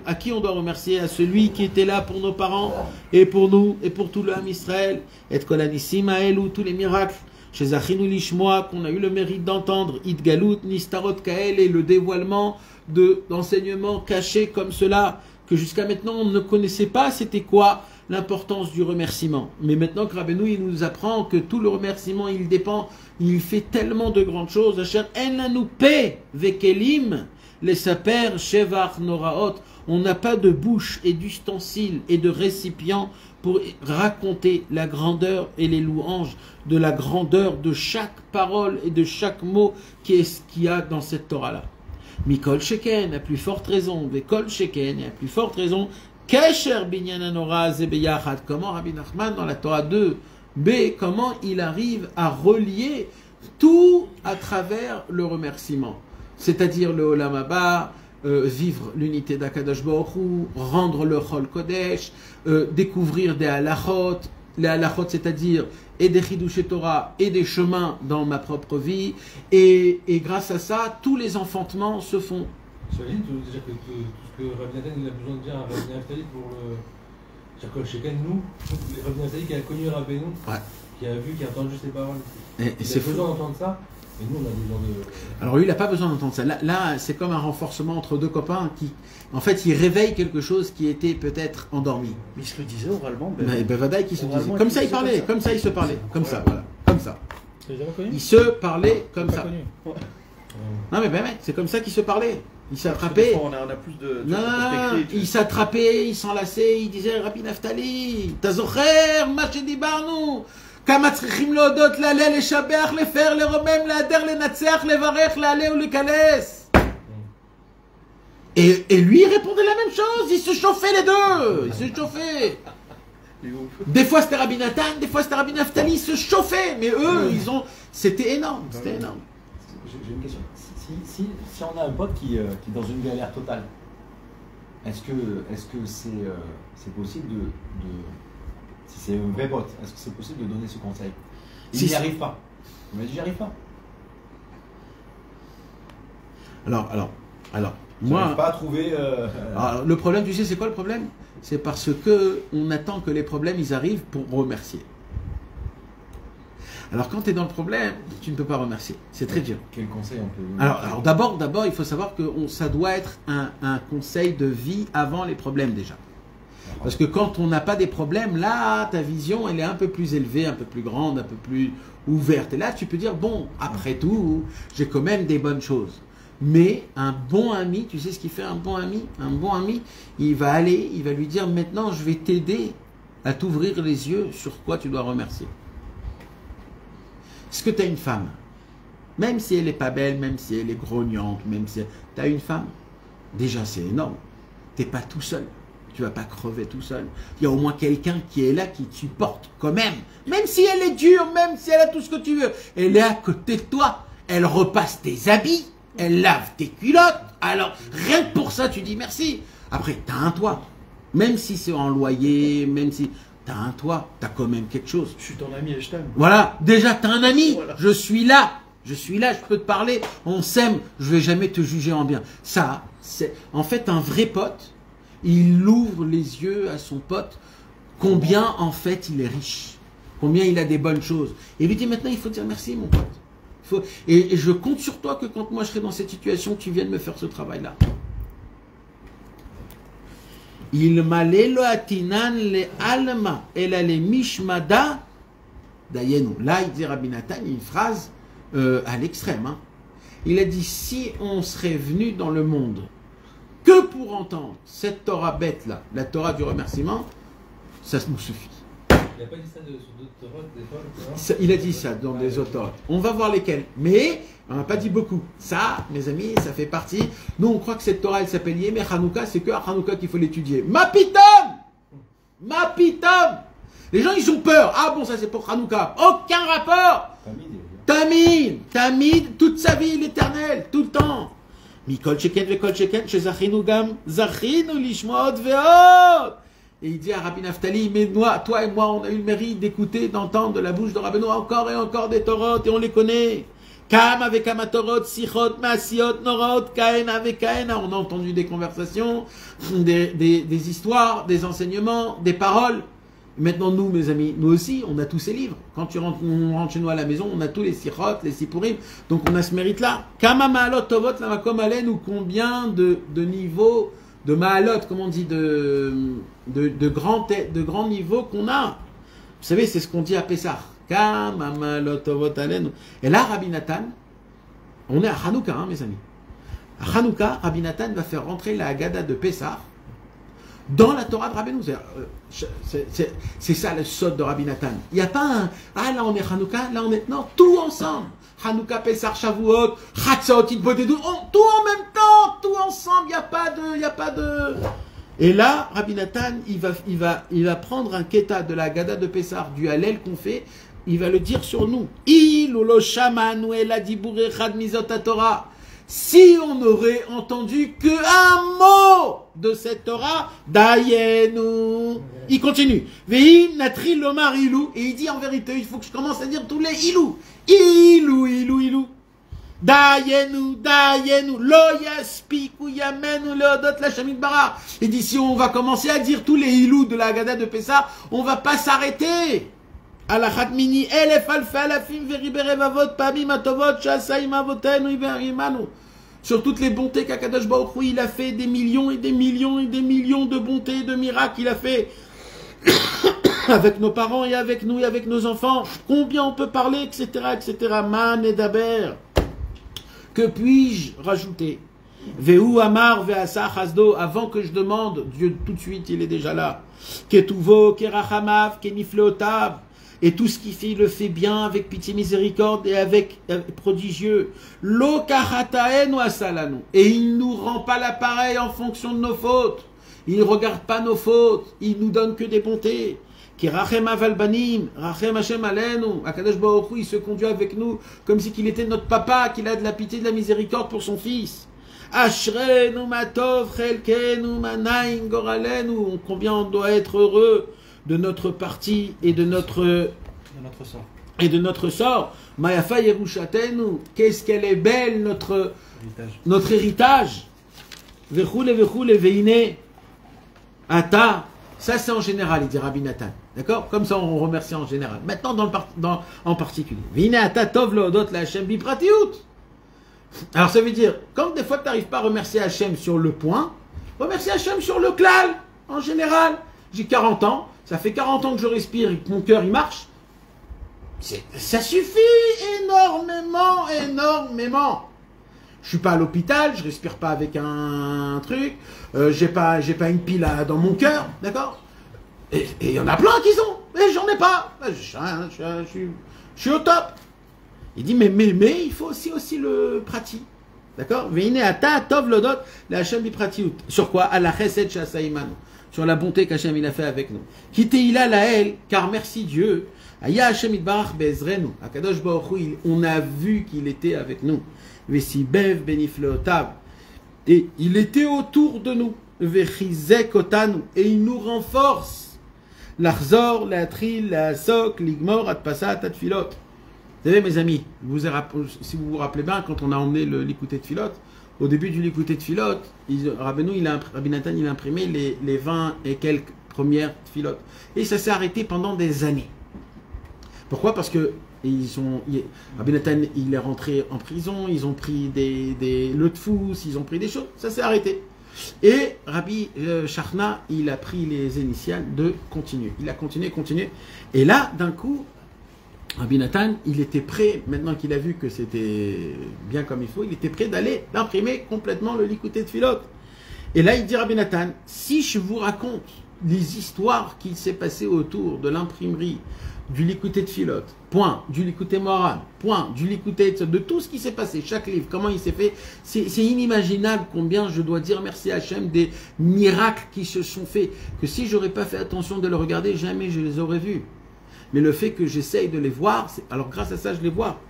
à qui on doit remercier? À celui qui était là pour nos parents et pour nous et pour tout le Ham Israël. Et kolanissim ou tous les miracles chez Zachinu Lishmoa qu'on a eu le mérite d'entendre. Idgalut nistarot kael, et le dévoilement d'enseignements cachés comme cela que jusqu'à maintenant on ne connaissait pas. C'était quoi l'importance du remerciement? Mais maintenant que Rabbeinu il nous apprend que tout le remerciement il fait tellement de grandes choses. Asher en lanu pe vekelim les saper shevach noraot. On n'a pas de bouche et d'ustensiles et de récipients pour raconter la grandeur et les louanges de la grandeur de chaque parole et de chaque mot qu'il y a dans cette Torah-là. Mikol Sheken, à plus forte raison, Vekol Sheken, à plus forte raison, Kesher Binyan Anora Zebeyachad. Comment Rabbi Nachman dans la Torah 2b, comment il arrive à relier tout à travers le remerciement, c'est-à-dire le Olam Haba, vivre l'unité d'Akadosh Baruch Hu, rendre le Chol Kodesh, découvrir des halachot, les halachot, c'est-à-dire et des chidushé Torah et des chemins dans ma propre vie, et grâce à ça, tous les enfantements se font. J'imagine tout ce que Rabbi Nathan il a besoin de dire à Rabbi Naftali pour le Shakol Sheken, nous, Rabbi Naftali qui a connu Rabbeinu, qui a vu, qui a entendu ses paroles. Il a besoin d'entendre ça. Et nous, on a besoin de... Alors lui, il n'a pas besoin d'entendre ça. Là c'est comme un renforcement entre deux copains qui, en fait, il réveille quelque chose qui était peut-être endormi. Mais il se le disait oralement. Bevadaï qui se disait. Comme ça, il parlait. Comme ça, il se parlait. Comme ça, voilà. Comme ça. Il se parlait comme ça. Non mais ben, c'est comme ça qu'il se parlait. Il s'attrapait. On a plus de il s'attrapait, il s'enlaçait, il disait Rabbi Naftali, Tazocher, Machedi Barnou. כמה צריכים להודות להלל, לשבח, לפאר, לרומם, להדר, לנצח, לברך, להלל ולהיכנס. Et lui il répondait la même chose, il se chauffait les deux, il se chauffait. Des fois c'était Rabbi Nathan, des fois c'était Rabbi Naftali, ils se chauffaient, mais eux c'était énorme, c'était énorme. J'ai une question, si on a un pote qui est dans une galère totale, est-ce que c'est possible de si c'est un vrai pote, est-ce que c'est possible de donner ce conseil? Il n'y arrive pas. Il m'a dit, j'y arrive pas. Alors, moi... J'arrive pas à trouver... Alors, le problème, tu sais, c'est quoi le problème? C'est parce que on attend que les problèmes, ils arrivent pour remercier. Alors, quand tu es dans le problème, tu ne peux pas remercier. C'est très dur. Quel conseil on peut... Alors d'abord, il faut savoir que ça doit être un conseil de vie avant les problèmes, déjà. Parce que quand on n'a pas des problèmes, là, ta vision, elle est un peu plus élevée, un peu plus grande, un peu plus ouverte. Et là, tu peux dire, bon, après tout, j'ai quand même des bonnes choses. Mais un bon ami, tu sais ce qu'il fait un bon ami? Un bon ami, il va aller, il va lui dire maintenant je vais t'aider à t'ouvrir les yeux sur quoi tu dois remercier. Est-ce que tu as une femme? Même si elle n'est pas belle, même si elle est grognante, même si tu as une femme, déjà c'est énorme. Tu n'es pas tout seul. Tu ne vas pas crever tout seul. Il y a au moins quelqu'un qui est là, qui te supporte quand même. Même si elle est dure, même si elle a tout ce que tu veux. Elle est à côté de toi. Elle repasse tes habits. Elle lave tes culottes. Alors, rien que pour ça, tu dis merci. Après, tu as un toit. Même si c'est en loyer, même si tu as un toit, tu as quand même quelque chose. Je suis ton ami et je t'aime. Voilà, déjà, tu as un ami. Voilà. Je suis là. Je suis là, je peux te parler. On s'aime. Je ne vais jamais te juger en bien. Ça, c'est en fait un vrai pote. Il ouvre les yeux à son pote. Combien, en fait, il est riche. Combien il a des bonnes choses. Et il lui dit maintenant, il faut dire merci, mon pote. Et je compte sur toi que quand moi je serai dans cette situation, tu viennes me faire ce travail-là. Il malé lo atinan le alma el ale mishmada dayenu. Là, il dit Rabbi Nathan, une phrase à l'extrême. Hein. Il a dit si on serait venu dans le monde que pour entendre cette Torah bête là, la Torah du remerciement, ça nous suffit. Il n'a pas dit ça sur d'autres Torahs, des fois, il a dit ça dans des autres Torahs. On va voir lesquels. Mais on n'a pas dit beaucoup. Ça, mes amis, ça fait partie. Nous, on croit que cette Torah, elle s'appelle Yemé Hanouka, c'est que à Hanouka qu'il faut l'étudier. Ma pitam! Les gens, ils ont peur. Ah bon, ça c'est pour Hanouka. Aucun rapport. Tamid, toute sa vie, l'éternel, tout le temps. Mikol Sheken vekol Sheken, chez Zachinu Gam, Zachinu Lishmaot Veot. Et il dit à Rabbi Naftali, mais toi et moi, on a eu le mérite d'écouter, d'entendre de la bouche de Rabbeinu encore et encore des Torot, et on les connaît. Kam avec Amatorot, Sichot, Maasiot, Norot, Kaena avec Kaena. On a entendu des conversations, des histoires, des enseignements, des paroles. Maintenant, nous, mes amis, nous aussi, on a tous ces livres. Quand on rentre chez nous à la maison, on a tous les Sichot, les Sipurim. Donc, on a ce mérite-là. Kama Maalot Tovot, Lamakom Alen, ou combien de niveaux de Maalot, comme on dit, de grands niveaux qu'on a. Vous savez, c'est ce qu'on dit à Pessah. Kama Maalot Tovot Alen. Et là, Rabbi Nathan, on est à Hanouka, hein, mes amis. À Hanouka, Rabbi Nathan va faire rentrer la Haggadah de Pessah dans la Torah de Rabbeinu. C'est ça le sod de Rabbi Nathan. Il n'y a pas un, ah là on est Hanouka, là on est, non, tout ensemble. Hanouka, Pessah, Shavuot, Chatzot, Idbodedou, tout en même temps, tout ensemble, il n'y a pas de... Et là, Rabbi Nathan, il va prendre un keta de la Haggadah de Pessah, du Hallel qu'on fait, il va le dire sur nous. Ilulo shamanu el adibur echad mizot Torah. Si on n'aurait entendu qu'un mot de cette Torah, Dayenu. Il continue. Veim natri lomar ilou. Et il dit en vérité, il faut que je commence à dire tous les ilou. Ilou. Dayenu. Lo yaspiku yamenu leodot la shamit bara. Il dit si on va commencer à dire tous les ilou de la Haggadah de Pessah, on va pas s'arrêter. Alachat mini elef alfa alafim veribere vavot pamim atovot shasaim avotenu iverimanu. Sur toutes les bontés qu'Akadosh Baruch Hu, il a fait des millions et des millions et des millions de bontés et de miracles qu'il a fait avec nos parents et avec nous et avec nos enfants. Combien on peut parler, etc., etc. Man et Daber. Que puis-je rajouter? Vehu Amar Veasa Chasdo, avant que je demande, Dieu tout de suite, il est déjà là. Ketuvo, Kerachamav, Kenifleotav. Et tout ce qu'il fait, il le fait bien, avec pitié, miséricorde et avec prodigieux. Lo kachataenu asalanu. Et il ne nous rend pas l'appareil en fonction de nos fautes. Il ne regarde pas nos fautes. Il nous donne que des bontés. Ki rachem avalbanim, rachem Hashem alenu. Akadosh Baruch Hu, il se conduit avec nous comme si qu'il était notre papa, qu'il a de la pitié, de la miséricorde pour son fils. Ashrenu matov chelkenu manaim goralenu. Combien on doit être heureux de notre partie et de notre sort. Et de notre sort. Mayafa Yerushatenu, qu'est-ce qu'elle est belle notre héritage. Vechule veine ata. Ça c'est en général, il dit Rabbi Nathan. D'accord? Comme ça on remercie en général. Maintenant en particulier. Veine ata tov leodot la Hashem bipratiut. Alors ça veut dire, quand des fois tu n'arrives pas à remercier Hashem sur le point, remercie Hashem sur le klal, en général. J'ai 40 ans, ça fait 40 ans que je respire et que mon cœur il marche. Ça suffit énormément. Je suis pas à l'hôpital, je respire pas avec un truc, j'ai pas une pile dans mon cœur, d'accord? Et il y en a plein qui sont, mais j'en ai pas. Je suis au top. Il dit, mais il faut aussi le prati. D'accord? Sur quoi? Sur la bonté qu'Hachem il a fait avec nous. Kiteila lael, car merci Dieu. Aya Hachem itbarach be'ezrenu. Akadosh Baruch Hu, on a vu qu'il était avec nous. Vesibev benifleotav. Et il était autour de nous. Vechizek otanu. Et il nous renforce. L'achzor, l'atril, la sok, l'igmor, atpasat, atfilot. Vous savez, mes amis, si vous vous rappelez bien, quand on a emmené le Likutei Tfilot, au début du Likutei Tfilot, Rabbi Nathan, il a imprimé les 20 et quelques premières Tfilot. Et ça s'est arrêté pendant des années. Pourquoi? Parce que Rabbi Nathan, il est rentré en prison, ils ont pris le tfous, ils ont pris des choses, ça s'est arrêté. Et Rabbi Shachna, il a pris les initiales de continuer. Il a continué. Et là, d'un coup, Rabbi Nathan, il était prêt, maintenant qu'il a vu que c'était bien comme il faut, il était prêt d'aller imprimer complètement le Likutei Tfilot. Et là, il dit Rabbi Nathan, si je vous raconte les histoires qui s'est passées autour de l'imprimerie du Likutei Tfilot, point, du Likutei Moharan, point, du Likutei, de tout ce qui s'est passé, chaque livre, comment il s'est fait, c'est inimaginable combien je dois dire merci à Hachem des miracles qui se sont faits, que si j'aurais pas fait attention de le regarder, jamais je les aurais vus. Mais le fait que j'essaye de les voir, alors grâce à ça, je les vois.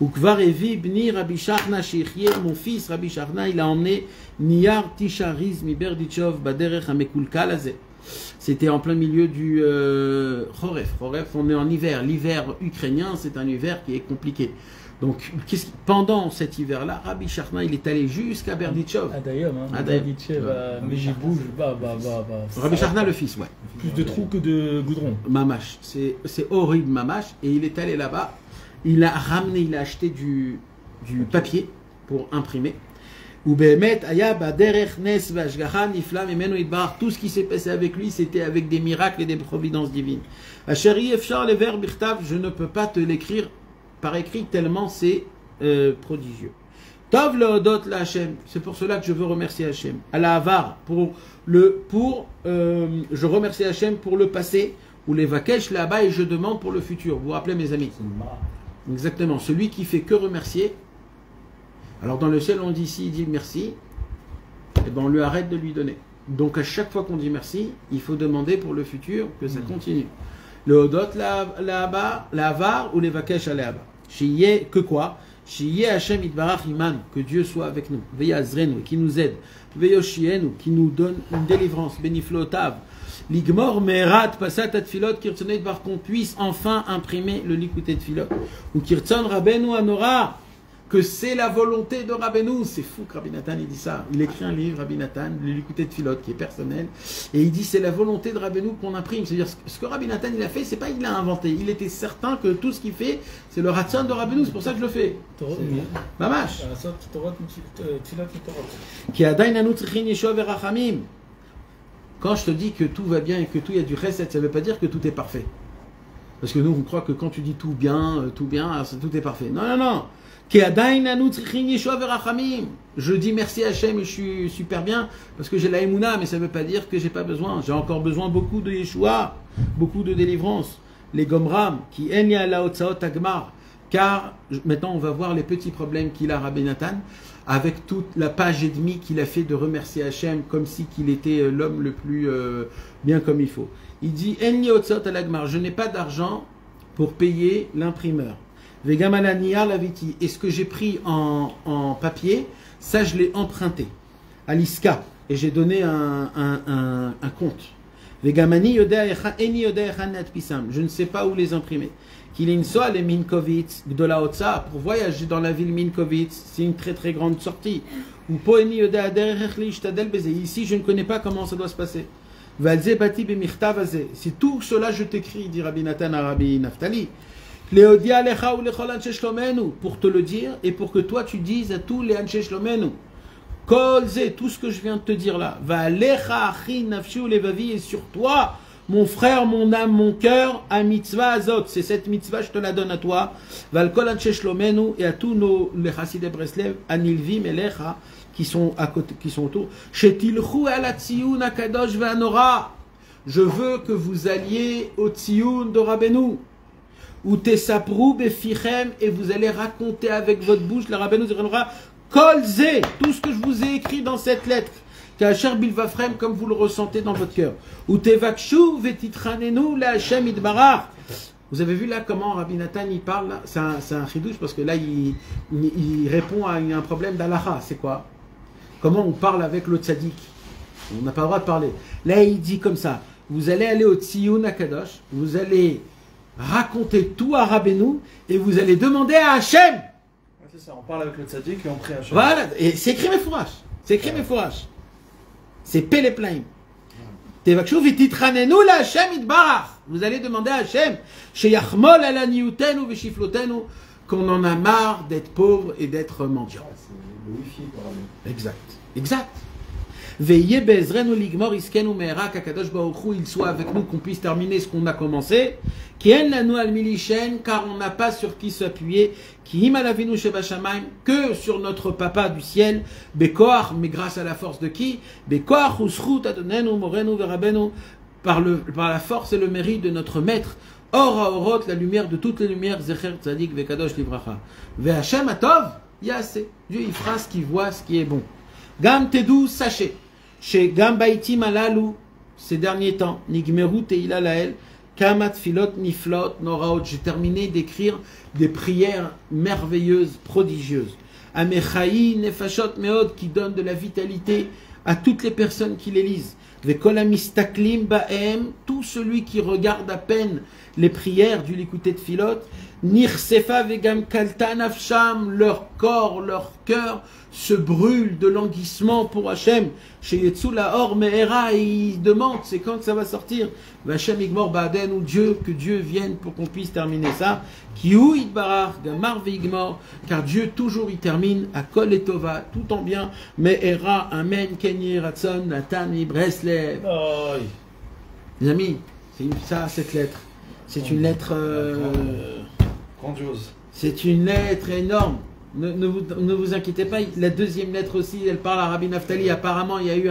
Ukvar Evi Bni Rabbi Shachna Sheikhye, mon fils Rabbi Shachna, il a emmené Niyar Tishariz Mi Berdichov Baderech Hamekulkal Azeh. C'était en plein milieu du Choref. Choref, on est en hiver. L'hiver ukrainien, c'est un hiver qui est compliqué. Donc, pendant cet hiver-là, Rabbi Shachna, il est allé jusqu'à Berdichov. D'ailleurs, Berdichov, mais j'y bouge, Rabbi Shachna, le fils, ouais. Plus de trous que de goudron. Mamash, c'est horrible, Mamash. Et il est allé là-bas, il a acheté du papier pour imprimer. Tout ce qui s'est passé avec lui, c'était avec des miracles et des providences divines. Je ne peux pas te l'écrire par écrit tellement c'est prodigieux. Tov leodot la Hashem, c'est pour cela que je veux remercier Hashem. Ala avar, je remercie Hashem pour le passé, ou les vakesh là-bas et je demande pour le futur. Vous vous rappelez mes amis? Exactement, celui qui fait que remercier. Alors dans le ciel on dit si il dit merci, et ben on lui arrête de lui donner. Donc à chaque fois qu'on dit merci, il faut demander pour le futur que ça continue. Le hodot là-bas, l'avar ou les vakesh là-bas. Que quoi? Hashem itbarach iman, que Dieu soit avec nous. Veyazrenu, qui nous aide. Veyoshienu, qui nous donne une délivrance. Beniflotav. Ligmor merat pasat atfilot kirtzon itbar, qu'on puisse enfin imprimer le Likutei Tfilot. Ou kirtzon rabenu anora, que c'est la volonté de Rabbeinu. C'est fou que Rabbi Nathan il dit ça. Il écrit un livre, Rabbi Nathan, le Likutei Tfilot, qui est personnel, et il dit c'est la volonté de Rabbeinu qu'on imprime. C'est-à-dire ce que Rabbi Nathan il a fait, c'est pas il l'a inventé. Il était certain que tout ce qu'il fait, c'est le ratson de Rabbeinu. C'est pour ça que je le fais. Mamash. Quand je te dis que tout va bien et que tout il y a du chesed, ça ne veut pas dire que tout est parfait. Parce que nous on croit que quand tu dis tout est parfait. Non. Je dis merci à Hachem et je suis super bien parce que j'ai la Emouna, mais ça ne veut pas dire que j'ai pas besoin. J'ai encore besoin beaucoup de Yeshua, beaucoup de délivrance. Les Gomram, qui enya la otsaot agmar, car maintenant on va voir les petits problèmes qu'il a Rabbi Nathan, avec toute la page et demie qu'il a fait de remercier Hachem comme si qu'il était l'homme le plus bien comme il faut. Il dit enya otsaot agmar, je n'ai pas d'argent pour payer l'imprimeur. Vegamalania laviti. Et ce que j'ai pris en papier, ça je l'ai emprunté à l'ISCA et j'ai donné un compte. Vegamani yodecha eni yodecha natpisam. Je ne sais pas où les imprimer. Kilinsoa le Minkovitz Gdolaotsa, pour voyager dans la ville Minkovitz, c'est une très très grande sortie. Ou poeni yodea derech lishtadel beze. Ici je ne connais pas comment ça doit se passer. Valze bati bemirtavaze. C'est tout cela je t'écris, dit Rabbi Nathan à Rabbi Naftali. Pour te le dire et pour que toi tu dises à tous les Anshe Shlomenu, tout ce que je viens de te dire là, va lecha achi nafshu levavi, et sur toi mon frère, mon âme, mon cœur, à mitzvah azot. C'est cette mitzvah, je te la donne à toi. Valkol anshe shlomenu, et à tous les chassidei Breslev, anilvim elecha, qui sont à côté, qui sont autour. Shetilchu ala tziyun akadosh ve'anora. Je veux que vous alliez au tziyun de Rabbeinu. Ou tesapru befichem, et vous allez raconter avec votre bouche, la Rabbeinu Zéranora, kol ze, tout ce que je vous ai écrit dans cette lettre. Kacher bilvafrem, comme vous le ressentez dans votre cœur. Ou tevakshu vetitranenu la Hashem idbarach. Vous avez vu là comment Rabbi Nathan il parle là. C'est un chidouche parce que là il répond à un problème d'Alaha. C'est quoi? Comment on parle avec le tzaddik? On n'a pas le droit de parler. Là il dit comme ça. Vous allez aller au Tziyun Akadosh, vous allez raconter tout à Rabbeinu et vous allez demander à Hachem. C'est ça, on parle avec le tzaddik et on prie à Hachem. Voilà, et c'est écrit mes fourrages. C'est écrit mes fourrages. C'est Péléplaim. Tevakshu vititranenu la Hachem idbarach. Vous allez demander à Hachem, sheyachmol ala niutenu veshiflotenu, qu'on en a marre d'être pauvre et d'être mendiant. C'est le wifi pour aller. Exact. Exact. Veillez bezrenu ligmor iskenu me'era kakadosh baruch hu, il soit avec nous, qu'on puisse terminer ce qu'on a commencé. Kien lanu al milishen, car on n'a pas sur qui s'appuyer. Ki im alavinu sheba shamayim, que sur notre papa du ciel. Bekoach, mais grâce à la force de qui? Bekoach uschut adonenu morenu verabenu, par la force et le mérite de notre maître. Or haorot, la lumière de toutes les lumières. Zecher tzadik vekadosh livracha. Ve Hashem atov yaseh. Dieu il fera ce qu'il voit, ce qui est bon. Gam tedou, sachez. Chez Gambaitim alalu, ces derniers temps, Nigmeru teila lael, Kamat filot niflot noraot. J'ai terminé d'écrire des prières merveilleuses, prodigieuses. Amechaï nefashot meod, qui donnent de la vitalité à toutes les personnes qui les lisent. Vekolamistaklim baem, tout celui qui regarde à peine les prières du Likutei Tfilot, Nirsefa vegam kalta nafsham, leur corps, leur cœur se brûle de languissement pour Hachem. Chez Yetzula Or Me'era, il demande c'est quand que ça va sortir. Hachem Igmor Ba'aden, ou Dieu, que Dieu vienne pour qu'on puisse terminer ça. Kihu Idbarach Gamar Ve'igmor, car Dieu toujours il termine à Kol et Tova, tout en bien. Me'era, Amen, Kenye Ratson, Natani Breslev. Les amis, c'est ça cette lettre. C'est une lettre grandiose. C'est une lettre énorme. Ne vous inquiétez pas. La deuxième lettre aussi, elle parle à Rabbi Naftali. Apparemment, il y a eu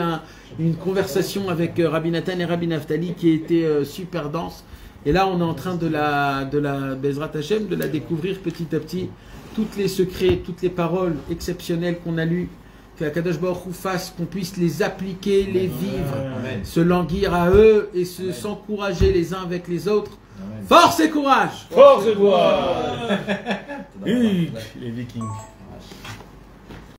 une conversation avec Rabbi Nathan et Rabbi Naftali qui était super dense. Et là, on est en train de la Bezrat Hashem, de la découvrir petit à petit. Tous les secrets, toutes les paroles exceptionnelles qu'on a lues, que Akadosh Baruch Hu fasse, qu'on puisse les appliquer, les vivre, se languir à eux et s'encourager les uns avec les autres. Force et courage! Force et courage! Les Vikings.